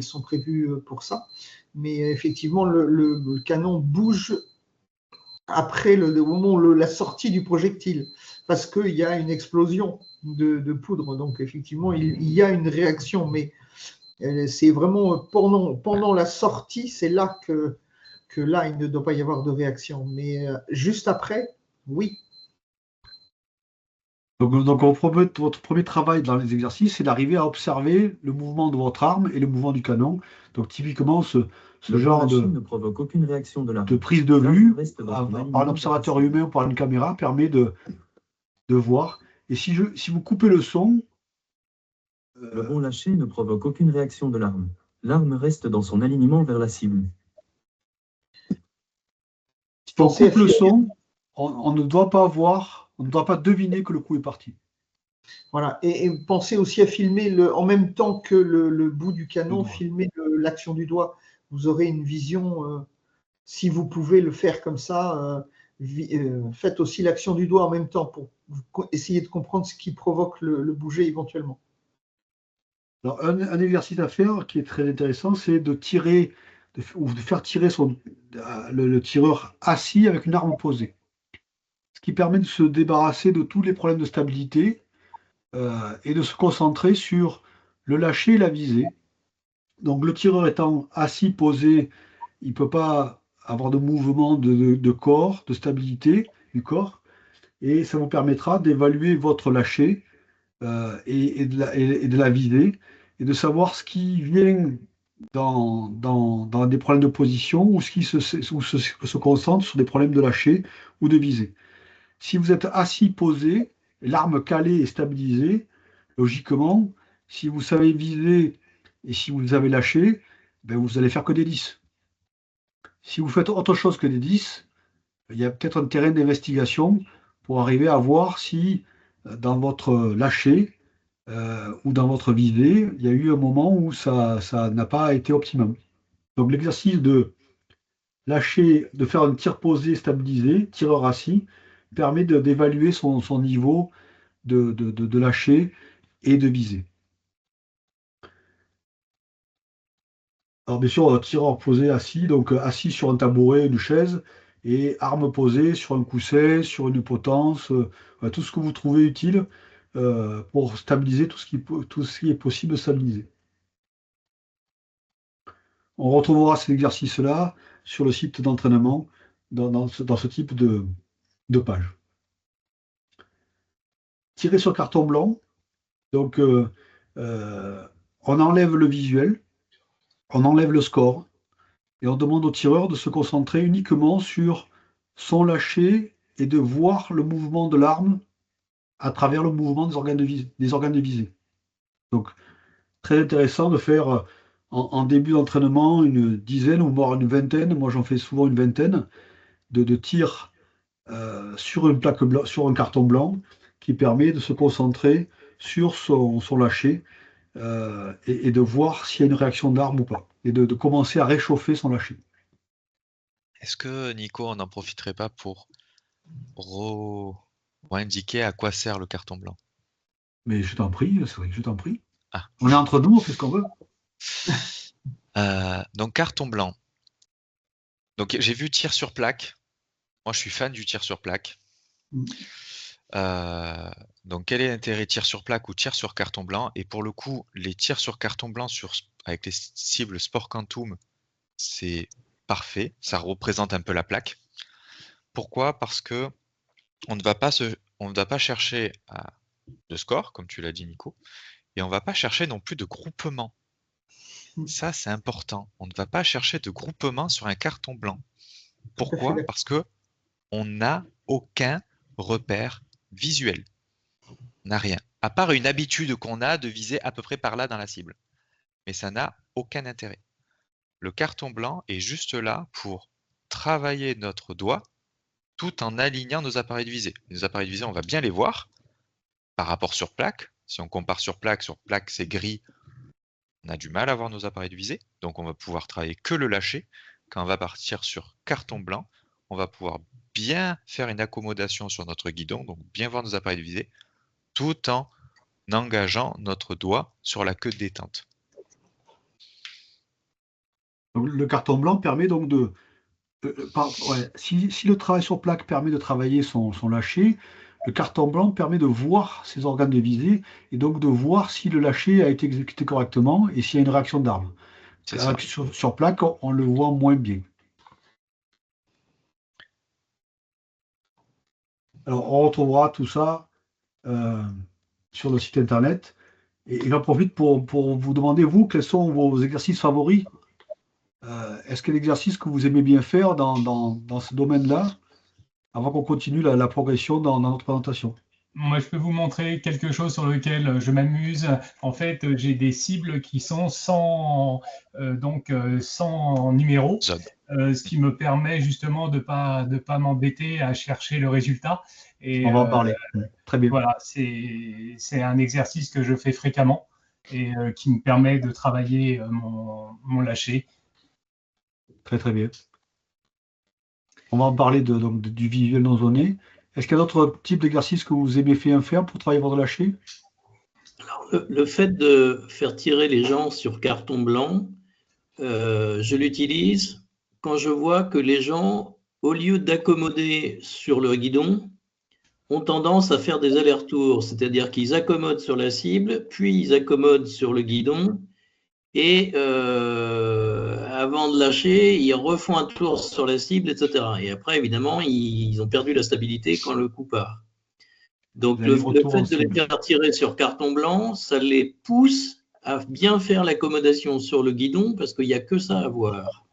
sont prévues pour ça. Mais effectivement, le canon bouge après le moment la sortie du projectile, parce qu'il y a une explosion de poudre. Donc, effectivement, il y a une réaction, mais c'est vraiment pendant la sortie, c'est là que là, il ne doit pas y avoir de réaction. Mais juste après, oui. Donc votre premier travail dans les exercices, c'est d'arriver à observer le mouvement de votre arme et le mouvement du canon. Donc typiquement, ce genre ne provoque aucune réaction de l'arme. de prise de vue par un observateur humain ou par une caméra permet de voir. Et si vous coupez le son, Le bon lâcher ne provoque aucune réaction de l'arme. L'arme reste dans son alignement vers la cible. si on coupe le son, on ne doit pas voir, on ne doit pas deviner que le coup est parti. Voilà. Et pensez aussi à filmer en même temps que le bout du canon, filmer l'action du doigt. Vous aurez une vision, si vous pouvez le faire comme ça, faites aussi l'action du doigt en même temps pour essayer de comprendre ce qui provoque le bouger éventuellement. Alors, un exercice à faire qui est très intéressant, c'est de tirer, ou de faire tirer le tireur assis avec une arme posée. Ce qui permet de se débarrasser de tous les problèmes de stabilité et de se concentrer sur le lâcher et la visée. Donc le tireur étant assis, posé, il ne peut pas avoir de mouvement de corps, de stabilité du corps, et ça vous permettra d'évaluer votre lâcher et de la viser, et de savoir ce qui vient dans des problèmes de position ou ce qui se concentre sur des problèmes de lâcher ou de visée. Si vous êtes assis, posé, l'arme calée et stabilisée, logiquement, si vous savez viser et si vous avez lâché, ben vous allez faire que des 10. Si vous faites autre chose que des 10, il y a peut-être un terrain d'investigation pour arriver à voir si dans votre lâcher ou dans votre visée, il y a eu un moment où ça n'a pas été optimum. Donc l'exercice de lâcher, de faire un tir posé stabilisé, tireur assis, permet d'évaluer son niveau de lâcher et de viser. Alors bien sûr, tireur posé assis, donc assis sur un tabouret, une chaise, et arme posée sur un coussin, sur une potence, tout ce que vous trouvez utile pour stabiliser tout ce qui est possible de stabiliser. On retrouvera cet exercice-là sur le site d'entraînement dans ce type de page. Tirer sur carton blanc, donc on enlève le visuel, on enlève le score, et on demande au tireur de se concentrer uniquement sur son lâcher et de voir le mouvement de l'arme à travers le mouvement des organes de visée. Donc, très intéressant de faire en début d'entraînement une dizaine ou voire une vingtaine, moi j'en fais souvent une vingtaine, de tirs sur une plaque sur un carton blanc qui permet de se concentrer sur son lâcher et de voir s'il y a une réaction d'arme ou pas, et de commencer à réchauffer son lâcher. Est-ce que, Nico, on n'en profiterait pas pour indiquer à quoi sert le carton blanc? Mais je t'en prie, c'est vrai que je t'en prie. Ah. On est entre nous, on fait ce qu'on veut. Donc, carton blanc. Donc, j'ai vu tir sur plaque. Moi, je suis fan du tir sur plaque. Donc, quel est l'intérêt tir sur plaque ou tir sur carton blanc? Et pour le coup, les tirs sur carton blanc avec les cibles Sport Quantum, c'est parfait. Ça représente un peu la plaque. Pourquoi? Parce que on ne va pas chercher de score, comme tu l'as dit, Nico, et on ne va pas chercher non plus de groupement. Ça, c'est important. On ne va pas chercher de groupement sur un carton blanc. Pourquoi? Parce que on n'a aucun repère visuel. On n'a rien. À part une habitude qu'on a de viser à peu près par là dans la cible. Mais ça n'a aucun intérêt. Le carton blanc est juste là pour travailler notre doigt tout en alignant nos appareils de visée. Nos appareils de visée, on va bien les voir par rapport sur plaque. Si on compare sur plaque c'est gris, on a du mal à voir nos appareils de visée. Donc on va pouvoir travailler que le lâcher. Quand on va partir sur carton blanc, on va pouvoir bien faire une accommodation sur notre guidon, donc bien voir nos appareils de visée, tout en engageant notre doigt sur la queue de détente. Donc, le carton blanc permet donc si le travail sur plaque permet de travailler son lâcher, le carton blanc permet de voir ses organes de visée et donc de voir si le lâcher a été exécuté correctement et s'il y a une réaction d'arme. Sur plaque, on le voit moins bien. Alors, on retrouvera tout ça sur le site internet. Et j'en profite pour vous demander, vous, quels sont vos exercices favoris? Est-ce qu'il y a des exercices que vous aimez bien faire dans ce domaine-là, avant qu'on continue la progression dans notre présentation? Moi, je peux vous montrer quelque chose sur lequel je m'amuse. En fait, j'ai des cibles qui sont sans numéro, Zone. ce qui me permet justement de pas m'embêter à chercher le résultat. Et On va en parler. Très bien. voilà, c'est un exercice que je fais fréquemment et qui me permet de travailler mon lâcher. Très, très bien. On va en parler du visuel non zoné. Est-ce qu'il y a d'autres types d'exercices que vous aimez faire pour travailler votre lâcher? Le fait de faire tirer les gens sur carton blanc, je l'utilise quand je vois que les gens, au lieu d'accommoder sur le guidon, ont tendance à faire des allers-retours, c'est-à-dire qu'ils accommodent sur la cible, puis ils accommodent sur le guidon, et avant de lâcher, ils refont un tour sur la cible, etc. Et après, évidemment, ils ont perdu la stabilité quand le coup part. Donc, le fait de les faire tirer sur carton blanc, ça les pousse à bien faire l'accommodation sur le guidon parce qu'il n'y a que ça à voir.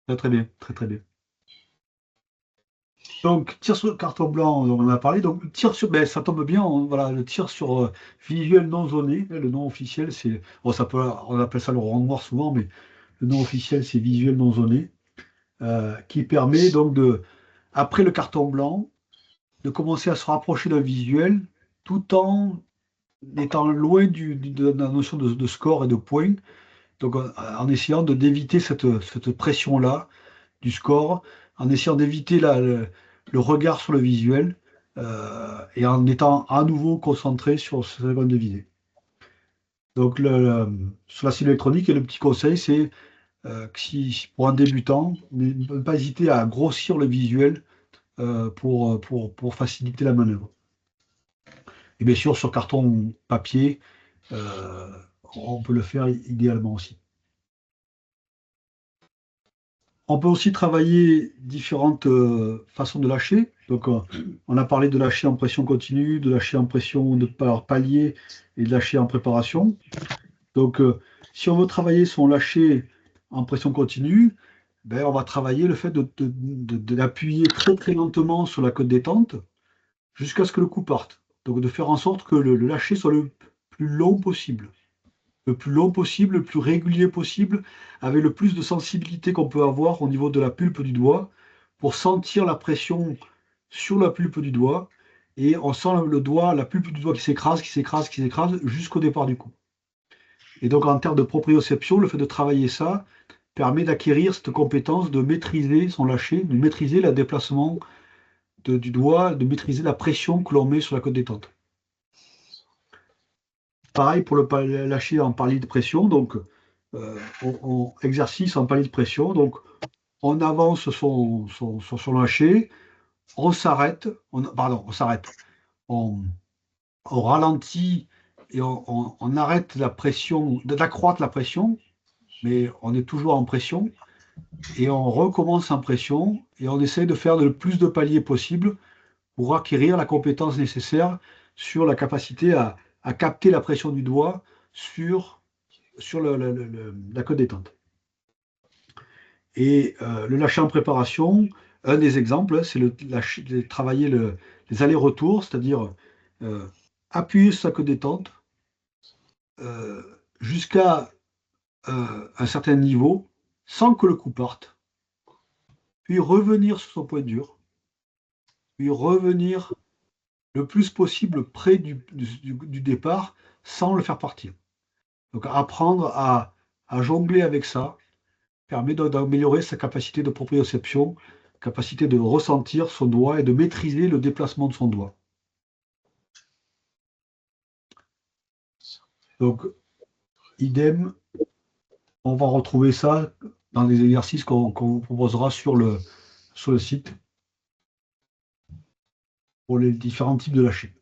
Très, très bien. Très, très bien. Donc, tir sur le carton blanc, on en a parlé. Donc, tir sur, ben, ça tombe bien. Voilà, le tir sur visuel non zoné, le nom officiel, c'est, bon, on appelle ça le rang noir souvent, mais le nom officiel, c'est visuel non zoné, qui permet donc après le carton blanc, de commencer à se rapprocher d'un visuel, tout en étant loin de la notion de score et de points. Donc, en essayant d'éviter cette pression-là du score, en essayant d'éviter le regard sur le visuel et en étant à nouveau concentré sur ce seconde de visée. Donc, sur la cible électronique, et le petit conseil, c'est que pour un débutant, ne pas hésiter à grossir le visuel pour faciliter la manœuvre. Et bien sûr, sur carton papier, on peut le faire idéalement aussi. On peut aussi travailler différentes façons de lâcher. Donc, on a parlé de lâcher en pression continue, de lâcher en pression par palier et de lâcher en préparation. Donc, si on veut travailler son lâcher en pression continue, ben, on va travailler le fait d'appuyer très très lentement sur la côte détente jusqu'à ce que le coup parte. Donc, de faire en sorte que le lâcher soit le plus long possible. Le plus long possible, le plus régulier possible, avec le plus de sensibilité qu'on peut avoir au niveau de la pulpe du doigt, pour sentir la pression sur la pulpe du doigt, et on sent la pulpe du doigt qui s'écrase, qui s'écrase, qui s'écrase, jusqu'au départ du coup. Et donc en termes de proprioception, le fait de travailler ça permet d'acquérir cette compétence de maîtriser son lâcher, de maîtriser le déplacement du doigt, de maîtriser la pression que l'on met sur la côte détente. Pareil pour le lâcher en palier de pression, donc on exercice en palier de pression, donc on avance son lâcher, on s'arrête, on ralentit et on arrête la pression, d'accroître la pression, mais on est toujours en pression, et on recommence en pression, et on essaie de faire le plus de paliers possible pour acquérir la compétence nécessaire sur la capacité à capter la pression du doigt sur la côte détente. Et le lâcher en préparation, un des exemples, c'est de travailler les allers-retours, c'est-à-dire appuyer sur sa côte détente jusqu'à un certain niveau sans que le coup parte, puis revenir sur son point dur, puis revenir le plus possible près du départ sans le faire partir. Donc apprendre à jongler avec ça permet d'améliorer sa capacité de proprioception, capacité de ressentir son doigt et de maîtriser le déplacement de son doigt. Donc, idem, on va retrouver ça dans les exercices qu'on vous proposera sur le site pour les différents types de lâcher.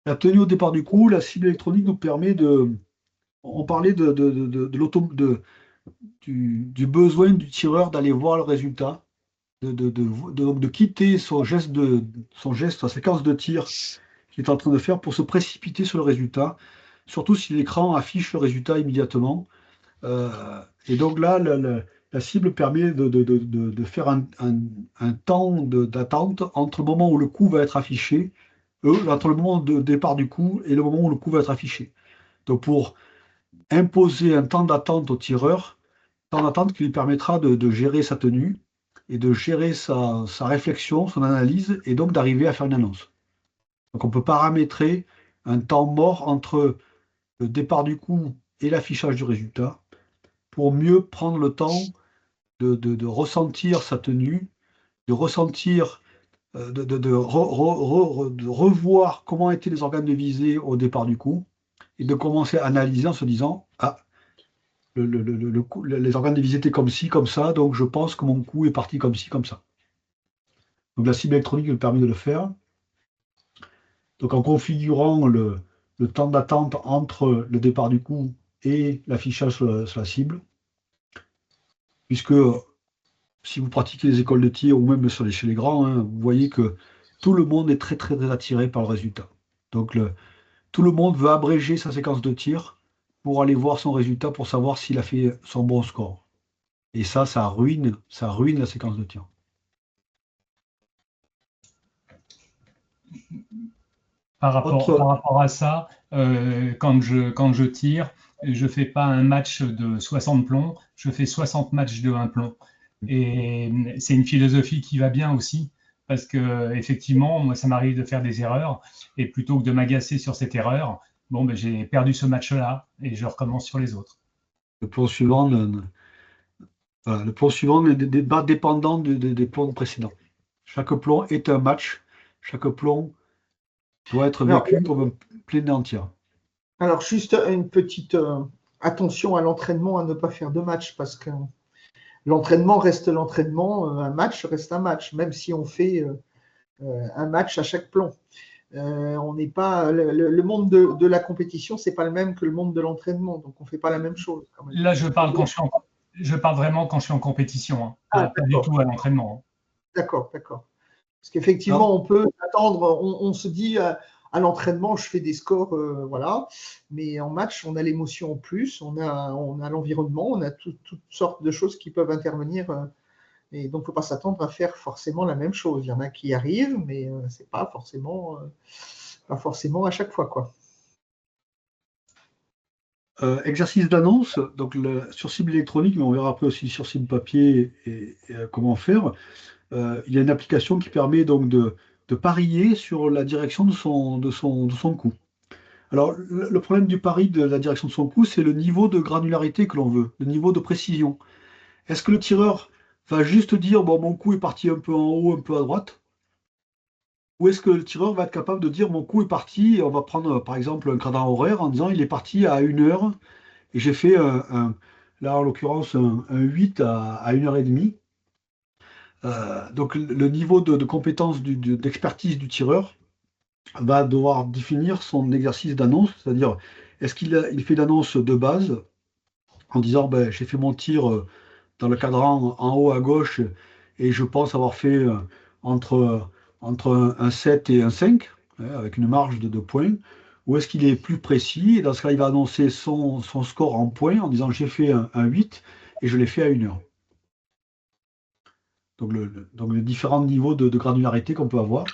La tenue au départ du coup, la cible électronique nous permet de... On parlait du besoin du tireur d'aller voir le résultat, de quitter son geste, sa séquence de tir qu'il est en train de faire pour se précipiter sur le résultat, surtout si l'écran affiche le résultat immédiatement. Et donc là, la cible permet de faire un temps d'attente entre le moment où le coup va être affiché, entre le moment de départ du coup et le moment où le coup va être affiché. Donc pour imposer un temps d'attente au tireur, temps d'attente qui lui permettra de gérer sa tenue et de gérer sa réflexion, son analyse, et donc d'arriver à faire une annonce. Donc on peut paramétrer un temps mort entre le départ du coup et l'affichage du résultat pour mieux prendre le temps de ressentir sa tenue, de ressentir, de revoir comment étaient les organes de visée au départ du coup, et de commencer à analyser en se disant, ah, les organes de visée étaient comme ci, comme ça, donc je pense que mon coup est parti comme ci, comme ça. Donc la cible électronique me permet de le faire. Donc en configurant le temps d'attente entre le départ du coup et l'affichage sur la cible, puisque si vous pratiquez les écoles de tir ou même chez les grands, hein, vous voyez que tout le monde est très très, très attiré par le résultat. Donc tout le monde veut abréger sa séquence de tir pour aller voir son résultat pour savoir s'il a fait son bon score. Et ça ruine la séquence de tir. Par rapport à ça, quand je tire, je ne fais pas un match de 60 plombs, je fais 60 matchs de 1 plomb. Et c'est une philosophie qui va bien aussi, parce que effectivement, moi, ça m'arrive de faire des erreurs, et plutôt que de m'agacer sur cette erreur, bon, ben, j'ai perdu ce match-là, et je recommence sur les autres. Le plomb suivant, le plomb suivant n'est pas dépendant des plombs précédents. Chaque plomb est un match, chaque plomb doit être vécu comme un plein entier. Alors, juste une petite attention à l'entraînement, à ne pas faire de match, parce que l'entraînement reste l'entraînement, un match reste un match, même si on fait un match à chaque plomb. On n'est pas le monde de la compétition, c'est pas le même que le monde de l'entraînement, donc on fait pas la même chose. Quand même. Là, je parle vraiment quand je suis en compétition, hein, pas du tout à l'entraînement. Hein. D'accord. Parce qu'effectivement, on peut attendre, on se dit à l'entraînement, je fais des scores, voilà. Mais en match, on a l'émotion en plus, on a l'environnement, on a toutes sortes de choses qui peuvent intervenir. Et donc, il ne faut pas s'attendre à faire forcément la même chose. Il y en a qui y arrivent, mais ce n'est pas forcément à chaque fois, quoi. Exercice d'annonce, donc sur cible électronique, mais on verra après aussi sur cible papier et comment faire. Il y a une application qui permet donc de parier sur la direction de son coup. Alors, le problème du pari de la direction de son coup, c'est le niveau de granularité que l'on veut, le niveau de précision. Est-ce que le tireur va juste dire, bon, mon coup est parti un peu en haut, un peu à droite? Ou est-ce que le tireur va être capable de dire, mon coup est parti, et on va prendre par exemple un cadran horaire en disant, il est parti à 1 heure, et j'ai fait, là en l'occurrence, un 8 à 1h30. Donc le niveau de compétence, d'expertise du tireur va devoir définir son exercice d'annonce, c'est-à-dire est-ce qu'il fait l'annonce de base en disant ben, j'ai fait mon tir dans le cadran en haut à gauche et je pense avoir fait entre un 7 et un 5 avec une marge de 2 points, ou est-ce qu'il est plus précis et dans ce cas il va annoncer son score en points en disant j'ai fait un 8 et je l'ai fait à 1 heure. Donc, les différents niveaux de granularité qu'on peut avoir.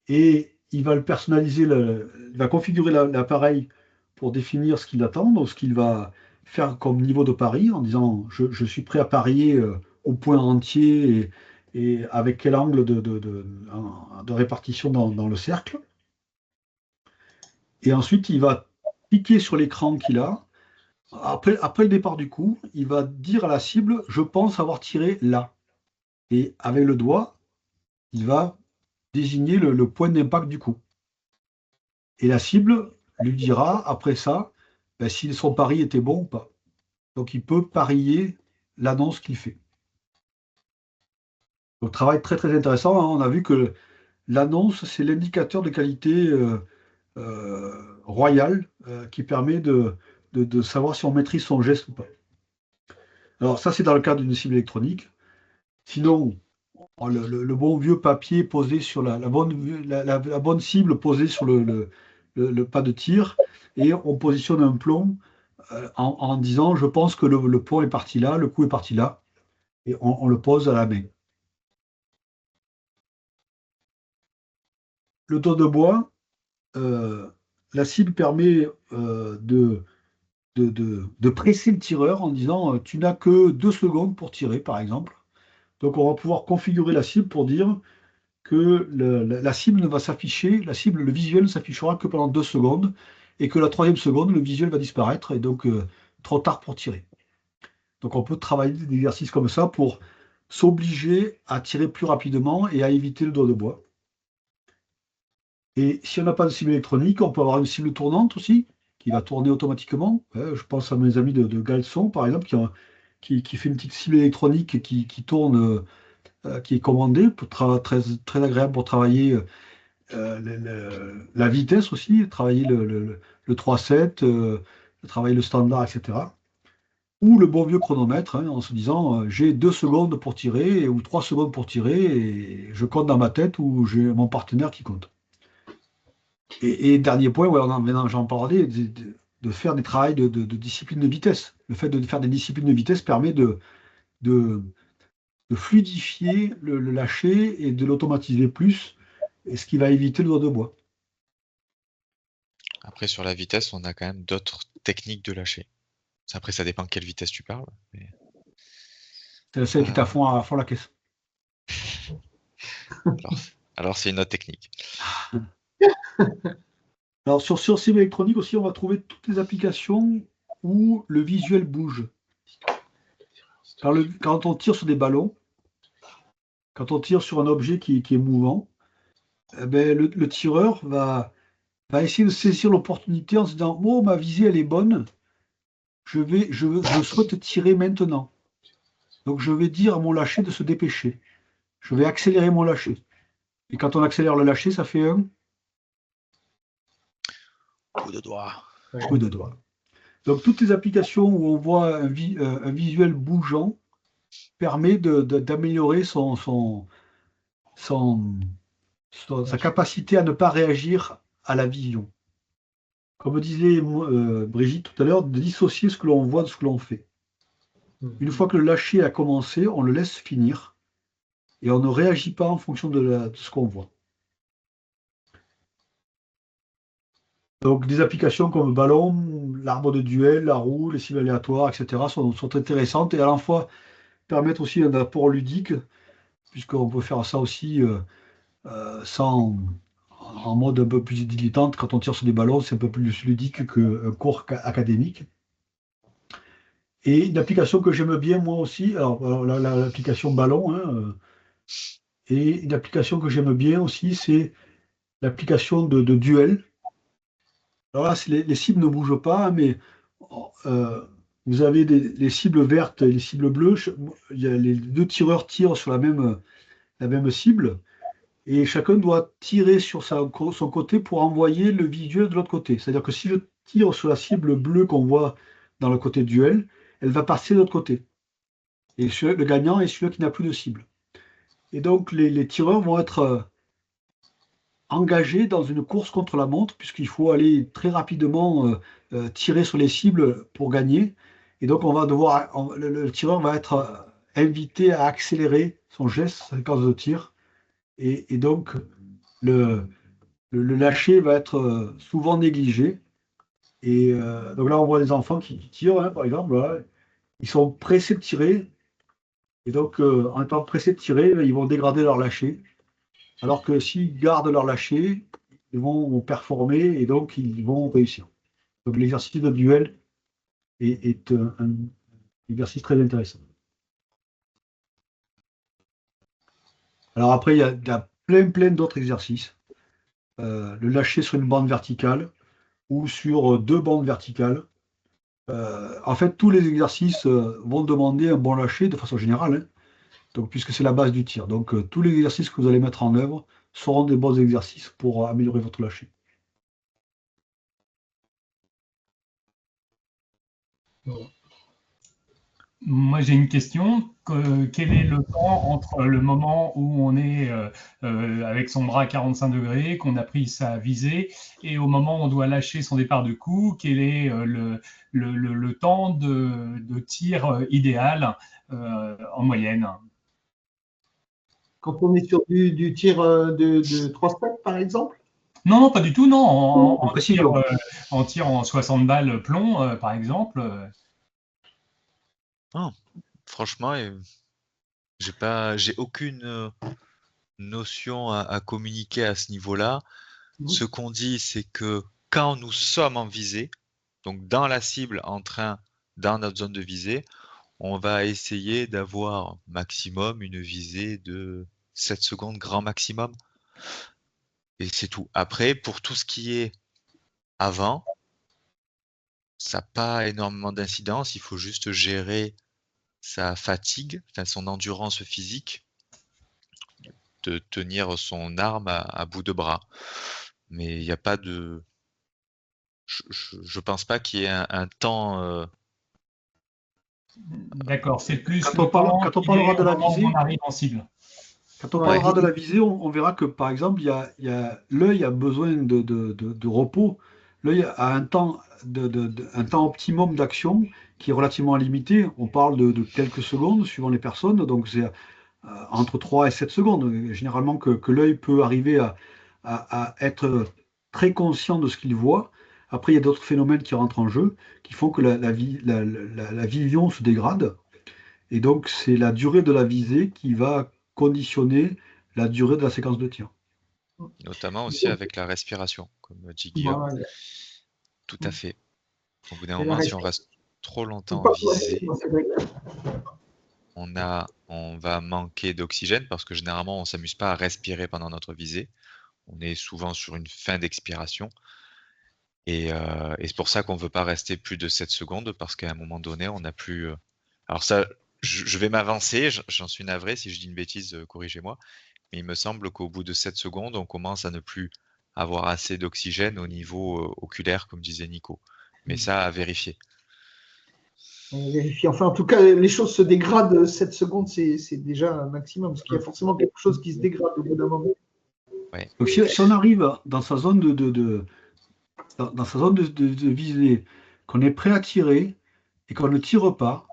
Et il va le personnaliser, il va configurer l'appareil pour définir ce qu'il attend, donc ce qu'il va faire comme niveau de pari, en disant je suis prêt à parier au point entier et avec quel angle de répartition dans le cercle. Et ensuite, il va cliquer sur l'écran qu'il a. Après le départ du coup, il va dire à la cible, je pense avoir tiré là. Et avec le doigt, il va désigner le point d'impact du coup. Et la cible lui dira, après ça, ben, si son pari était bon ou pas. Donc il peut parier l'annonce qu'il fait. Donc travail très très intéressant. Hein. On a vu que l'annonce, c'est l'indicateur de qualité royale qui permet de savoir si on maîtrise son geste ou pas. Alors ça, c'est dans le cadre d'une cible électronique. Sinon, le bon vieux papier posé sur la bonne cible posée sur le pas de tir, et on positionne un plomb en disant je pense que le poids est parti là, le coup est parti là, et on le pose à la main. Le dos de bois, la cible permet de presser le tireur en disant tu n'as que 2 secondes pour tirer, par exemple. Donc on va pouvoir configurer la cible pour dire que la cible ne va s'afficher, le visuel ne s'affichera que pendant 2 secondes, et que la 3e seconde, le visuel va disparaître, et donc trop tard pour tirer. Donc on peut travailler des exercices comme ça pour s'obliger à tirer plus rapidement et à éviter le dos de bois. Et si on n'a pas de cible électronique, on peut avoir une cible tournante aussi, qui va tourner automatiquement. Je pense à mes amis de Galson, par exemple, qui fait une petite cible électronique qui tourne, qui est commandée, très, très agréable pour travailler la vitesse aussi, travailler le 3-7, travailler le standard, etc. Ou le bon vieux chronomètre, en se disant j'ai 2 secondes pour tirer ou 3 secondes pour tirer et je compte dans ma tête ou j'ai mon partenaire qui compte. Et dernier point, maintenant j'en parlais, de faire des travails de discipline de vitesse. Le fait de faire des disciplines de vitesse permet de fluidifier le lâcher et de l'automatiser plus, et ce qui va éviter le doigt de bois. Après, sur la vitesse, on a quand même d'autres techniques de lâcher. Après, ça dépend quelle vitesse tu parles. Mais... C'est celle qui est à fond la caisse. Alors c'est une autre technique. Alors sur cible électronique aussi, on va trouver toutes les applications où le visuel bouge. Quand on tire sur des ballons, quand on tire sur un objet qui est mouvant, le tireur va essayer de saisir l'opportunité en se disant oh, ma visée elle est bonne, je souhaite tirer maintenant. Donc je vais dire à mon lâcher de se dépêcher. Je vais accélérer mon lâcher. Et quand on accélère le lâcher, ça fait un coup de doigt. Coup de doigt. Donc toutes les applications où on voit un visuel bougeant permet d'améliorer sa capacité à ne pas réagir à la vision. Comme disait Brigitte tout à l'heure, de dissocier ce que l'on voit de ce que l'on fait. Une fois que le lâcher a commencé, on le laisse finir et on ne réagit pas en fonction de ce qu'on voit. Donc des applications comme le ballon, l'arbre de duel, la roue, les cibles aléatoires, etc. sont intéressantes et à la fois permettent aussi un apport ludique, puisqu'on peut faire ça aussi en mode un peu plus dilettante. Quand on tire sur des ballons, c'est un peu plus ludique qu'un cours académique. Et une application que j'aime bien moi aussi, alors l'application ballon, et une application que j'aime bien aussi, c'est l'application de duel. Alors là, les cibles ne bougent pas, mais vous avez les cibles vertes et les cibles bleues. Les 2 tireurs tirent sur la même cible, et chacun doit tirer sur son côté pour envoyer le visuel de l'autre côté. C'est-à-dire que si je tire sur la cible bleue qu'on voit dans le côté duel, elle va passer de l'autre côté. Et le gagnant est celui qui n'a plus de cible. Et donc les tireurs vont être engagés dans une course contre la montre, puisqu'il faut aller très rapidement tirer sur les cibles pour gagner. Et donc le tireur va être invité à accélérer son geste, sa séquence de tir. Et donc le lâcher va être souvent négligé. Et donc là, on voit des enfants qui tirent, par exemple. Voilà. Ils sont pressés de tirer. Et donc, en étant pressés de tirer, ils vont dégrader leur lâcher. Alors que s'ils gardent leur lâcher, ils vont performer et donc ils vont réussir. Donc l'exercice de duel est un exercice très intéressant. Alors après, il y a plein d'autres exercices. Le lâcher sur une bande verticale ou sur 2 bandes verticales. En fait, tous les exercices vont demander un bon lâcher de façon générale, hein. Donc, puisque c'est la base du tir. Donc, tous les exercices que vous allez mettre en œuvre seront des bons exercices pour améliorer votre lâcher. Moi, j'ai une question. Quel est le temps entre le moment où on est avec son bras à 45 degrés, qu'on a pris sa visée, et au moment où on doit lâcher son départ de coup? Quel est le temps de tir idéal en moyenne? Quand on est sur du tir de 3 steps, par exemple? Non, non, pas du tout, non. En précision. En tir en 60 balles plomb, par exemple. Non, franchement, j'ai aucune notion à communiquer à ce niveau-là. Ce qu'on dit, c'est que quand nous sommes en visée, donc dans la cible, dans notre zone de visée, on va essayer d'avoir maximum une visée de 7 secondes grand maximum. Et c'est tout. Après, pour tout ce qui est avant, ça n'a pas énormément d'incidence. Il faut juste gérer sa fatigue, enfin son endurance physique, de tenir son arme à bout de bras. Mais il n'y a pas de... Je pense pas qu'il y ait un temps... D'accord, c'est plus Quand le on parle- temps quand on qu'il parlera est de au la moment où visée, on arrive en cible. Quand on Ouais. parlera de la visée, on verra que, par exemple, l'œil a besoin de repos. L'œil a un temps optimum d'action qui est relativement limité. On parle de quelques secondes suivant les personnes, donc c'est entre 3 et 7 secondes. Généralement, que l'œil peut arriver à être très conscient de ce qu'il voit. Après, il y a d'autres phénomènes qui rentrent en jeu, qui font que la vision se dégrade. Et donc, c'est la durée de la visée qui va conditionner la durée de la séquence de tir. Notamment aussi avec la respiration, comme dit Guillaume. Voilà. Tout à fait. Au bout d'un Et la moment, si on reste trop longtemps en visée, on va manquer d'oxygène parce que généralement, on ne s'amuse pas à respirer pendant notre visée. On est souvent sur une fin d'expiration. Et c'est pour ça qu'on ne veut pas rester plus de 7 secondes parce qu'à un moment donné, on n'a plus. Alors ça, je vais m'avancer, j'en suis navré si je dis une bêtise, corrigez-moi. Mais il me semble qu'au bout de 7 secondes, on commence à ne plus avoir assez d'oxygène au niveau oculaire, comme disait Nico. Mais ça, à vérifier. On vérifie. Enfin, en tout cas, les choses se dégradent. 7 secondes, c'est déjà un maximum, parce qu'il y a forcément quelque chose qui se dégrade au bout d'un moment. Ouais. Donc, si on arrive dans sa zone dans sa zone de visée, qu'on est prêt à tirer et qu'on ne tire pas,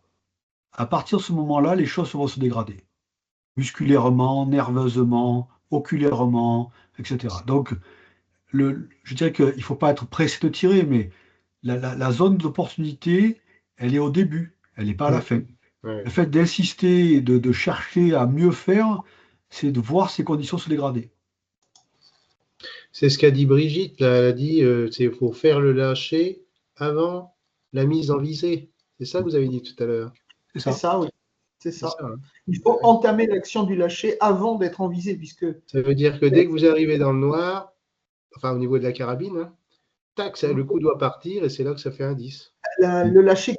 à partir de ce moment-là, les choses vont se dégrader. Musculairement, nerveusement, oculairement, etc. Donc, je dirais qu'il ne faut pas être pressé de tirer, mais la zone d'opportunité, elle est au début, elle n'est pas à la fin. Ouais. Le fait d'insister et de chercher à mieux faire, c'est de voir ces conditions se dégrader. C'est ce qu'a dit Brigitte, là. Elle a dit il faut faire le lâcher avant la mise en visée. C'est ça que vous avez dit tout à l'heure. C'est C'est ça. ça, oui. C'est C'est ça. ça, hein. Il faut entamer l'action du lâcher avant d'être en visée, puisque Ça veut dire que dès que vous arrivez dans le noir, enfin au niveau de la carabine, hein, tac, le coup doit partir et c'est là que ça fait un 10. le lâcher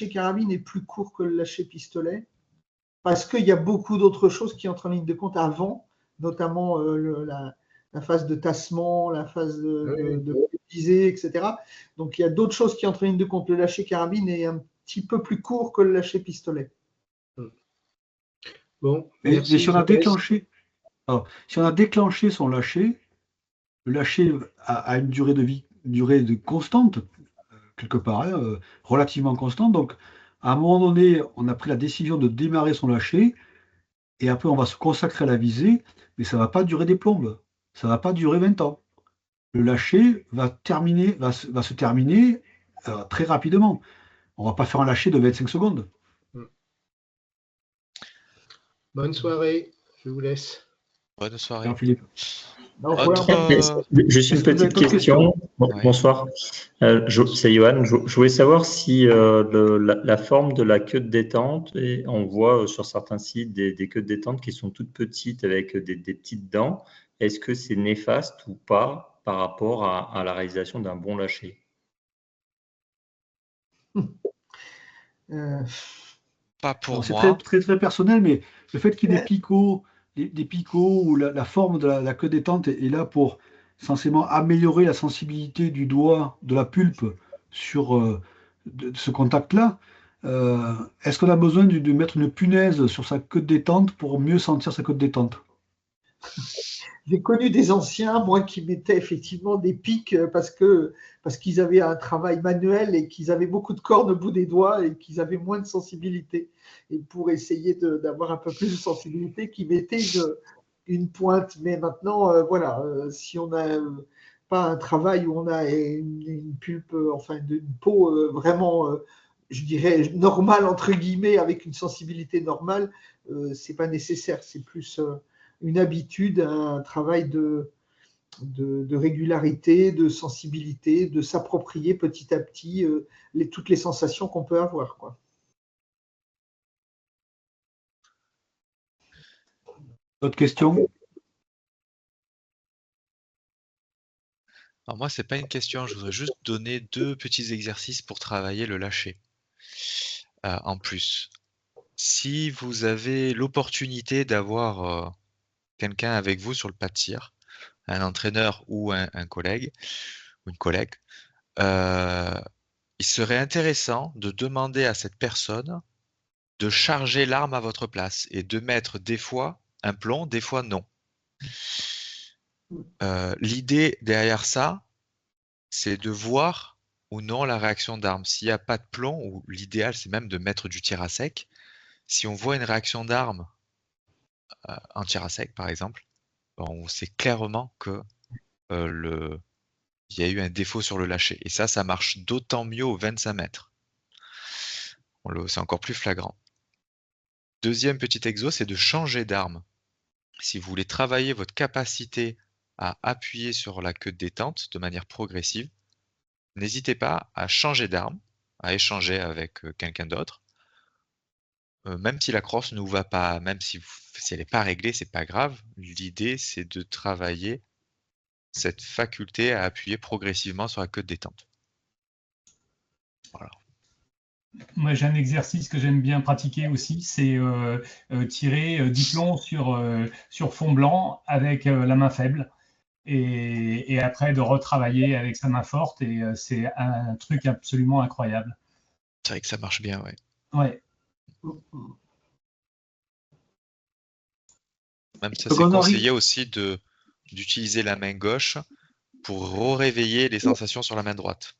carabine est plus court que le lâcher pistolet, parce qu'il y a beaucoup d'autres choses qui entrent en ligne de compte avant, notamment la phase de tassement, la phase de visée, etc. Donc il y a d'autres choses qui entrent en ligne de compte. Le lâcher carabine est un petit peu plus court que le lâcher pistolet. Bon, Mais merci. si on a déclenché, si on a déclenché son lâcher, le lâcher a une durée de vie, constante, quelque part, hein, relativement constante. Donc, à un moment donné, on a pris la décision de démarrer son lâcher, et après, on va se consacrer à la visée, mais ça ne va pas durer des plombes. Ça ne va pas durer 20 ans. Le lâcher va se terminer très rapidement. On ne va pas faire un lâcher de 25 secondes. Bonne soirée, je vous laisse. Bonne soirée. Alors, Philippe. Juste une petite question. Ouais. Bonsoir. C'est Johan. Je voulais savoir si la forme de la queue de détente, et on voit sur certains sites des queues de détente qui sont toutes petites avec des petites dents. Est-ce que c'est néfaste ou pas par rapport à la réalisation d'un bon lâcher? Pas pour C'est moi. très personnel, mais le fait qu'il y ait des picots ou la forme de la queue détente est là pour censément améliorer la sensibilité du doigt, de la pulpe sur ce contact-là. Est-ce qu'on a besoin de mettre une punaise sur sa queue de détente pour mieux sentir sa queue de détente? J'ai connu des anciens, moi, qui mettaient effectivement des pics parce qu'ils avaient un travail manuel et qu'ils avaient beaucoup de cornes au bout des doigts et qu'ils avaient moins de sensibilité. Et pour essayer d'avoir un peu plus de sensibilité, qu'ils mettaient une pointe. Mais maintenant, voilà, si on n'a pas un travail où on a une pulpe, enfin une peau vraiment, je dirais, normale, entre guillemets, avec une sensibilité normale, c'est pas nécessaire. C'est plus une habitude, un travail de régularité, de sensibilité, de s'approprier petit à petit toutes les sensations qu'on peut avoir, quoi. D'autres questions? Alors moi, c'est pas une question, je voudrais juste donner 2 petits exercices pour travailler le lâcher. En plus, si vous avez l'opportunité d'avoir quelqu'un avec vous sur le pas de tir, un entraîneur ou un collègue ou une collègue, il serait intéressant de demander à cette personne de charger l'arme à votre place et de mettre des fois un plomb, des fois non. L'idée derrière ça, c'est de voir ou non la réaction d'arme. S'il n'y a pas de plomb, ou l'idéal c'est même de mettre du tir à sec, si on voit une réaction d'arme en tir à sec par exemple, on sait clairement que il y a eu un défaut sur le lâcher. Et ça marche d'autant mieux au 25 mètres. C'est encore plus flagrant. Deuxième petit exo, c'est de changer d'arme. Si vous voulez travailler votre capacité à appuyer sur la queue de détente de manière progressive, n'hésitez pas à changer d'arme, à échanger avec quelqu'un d'autre. Même si la crosse ne vous va pas, même si elle n'est pas réglée, c'est pas grave. L'idée, c'est de travailler cette faculté à appuyer progressivement sur la queue de détente. Voilà. Moi, j'ai un exercice que j'aime bien pratiquer aussi, c'est tirer 10 plombs sur fond blanc avec la main faible et après de retravailler avec sa main forte. Et c'est un truc absolument incroyable. C'est vrai que ça marche bien, ouais. Ouais. Même ça, c'est conseillé aussi d'utiliser la main gauche pour réveiller les sensations sur la main droite.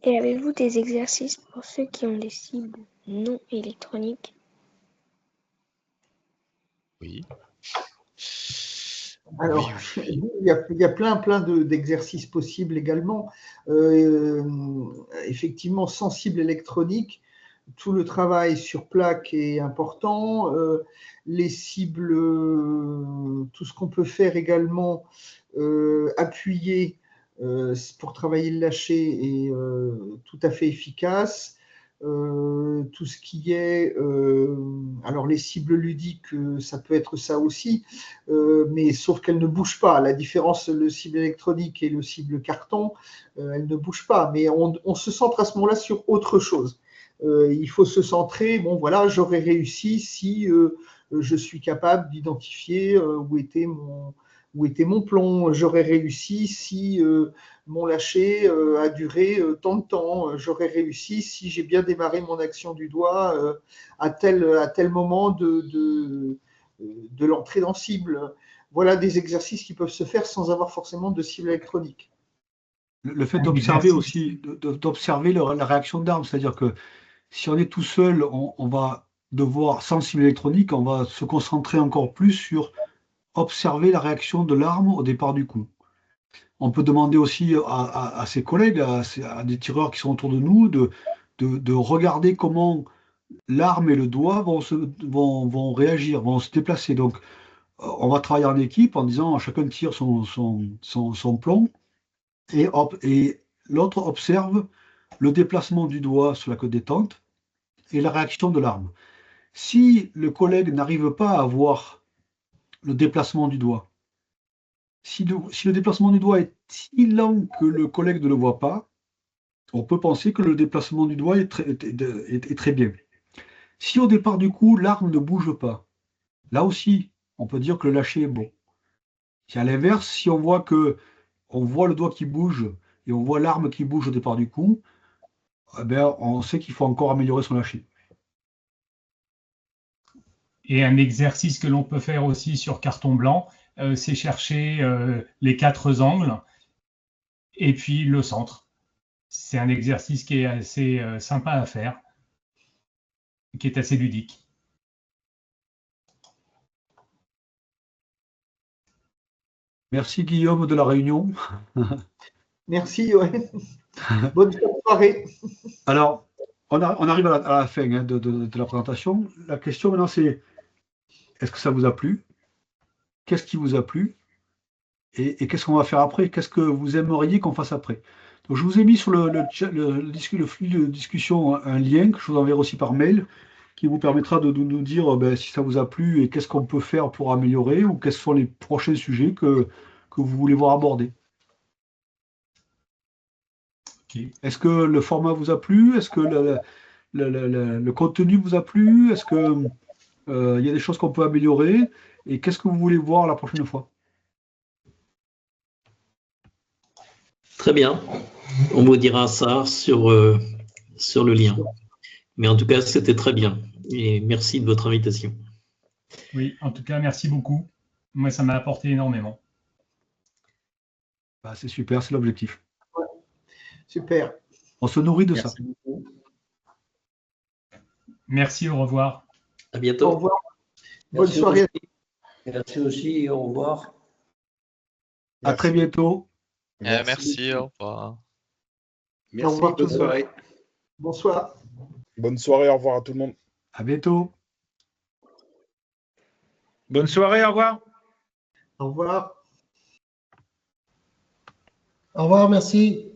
Et avez-vous des exercices pour ceux qui ont des cibles non électroniques? Oui. Alors, oui. il y a plein d'exercices possibles également. Effectivement, sans cible électronique, tout le travail sur plaque est important. Les cibles, tout ce qu'on peut faire également, appuyer pour travailler le lâcher est tout à fait efficace. Tout ce qui est, alors les cibles ludiques, ça peut être ça aussi, mais sauf qu'elles ne bougent pas. La différence, le cible électronique et le cible carton, elles ne bougent pas, mais on se centre à ce moment-là sur autre chose. Il faut se centrer, bon voilà, j'aurais réussi si je suis capable d'identifier où était mon plomb, j'aurais réussi si mon lâcher a duré tant de temps, j'aurais réussi si j'ai bien démarré mon action du doigt à tel moment de l'entrée dans cible. Voilà des exercices qui peuvent se faire sans avoir forcément de cible électronique. Le fait d'observer aussi, d'observer la réaction d'arme, c'est-à-dire que si on est tout seul, on va devoir, sans cible électronique, on va se concentrer encore plus sur observer la réaction de l'arme au départ du coup. On peut demander aussi à ses collègues, à des tireurs qui sont autour de nous, de regarder comment l'arme et le doigt vont réagir, vont se déplacer. Donc, on va travailler en équipe en disant chacun tire son plomb et l'autre observe le déplacement du doigt sur la queue détente et la réaction de l'arme. Si le collègue n'arrive pas à voir le déplacement du doigt, si le déplacement du doigt est si lent que le collègue ne le voit pas, on peut penser que le déplacement du doigt est très bien. Si au départ du coup, l'arme ne bouge pas, là aussi, on peut dire que le lâcher est bon. Si à l'inverse, si on voit le doigt qui bouge et on voit l'arme qui bouge au départ du coup, eh ben, on sait qu'il faut encore améliorer son lâcher. Et un exercice que l'on peut faire aussi sur carton blanc, c'est chercher les 4 angles et puis le centre. C'est un exercice qui est assez sympa à faire, qui est assez ludique. Merci Guillaume de la Réunion. Merci, ouais. Bonne soirée. Alors, on arrive à la fin hein, de la présentation. La question maintenant, c'est est-ce que ça vous a plu? Qu'est-ce qui vous a plu? Et qu'est-ce qu'on va faire après? Qu'est-ce que vous aimeriez qu'on fasse après? Donc, je vous ai mis sur le flux de discussion un lien que je vous enverrai aussi par mail qui vous permettra de nous dire ben, si ça vous a plu et qu'est-ce qu'on peut faire pour améliorer ou quels sont les prochains sujets que vous voulez voir abordés. Okay. Est-ce que le format vous a plu? Est-ce que le contenu vous a plu? Est-ce que y a des choses qu'on peut améliorer? Et qu'est-ce que vous voulez voir la prochaine fois? Très bien. On vous dira ça sur le lien. Mais en tout cas, c'était très bien. Et merci de votre invitation. Oui, en tout cas, merci beaucoup. Moi, ça m'a apporté énormément. Bah, c'est super, c'est l'objectif. Ouais. Super. On se nourrit de Merci ça. beaucoup. Merci, au revoir. À bientôt. Au revoir. Bonne soirée. Merci aussi, au revoir. À très bientôt. Merci, au revoir. Au revoir, bonne soirée. Bonsoir. Bonne soirée, au revoir à tout le monde. À bientôt. Bonne soirée, au revoir. Au revoir. Au revoir, merci.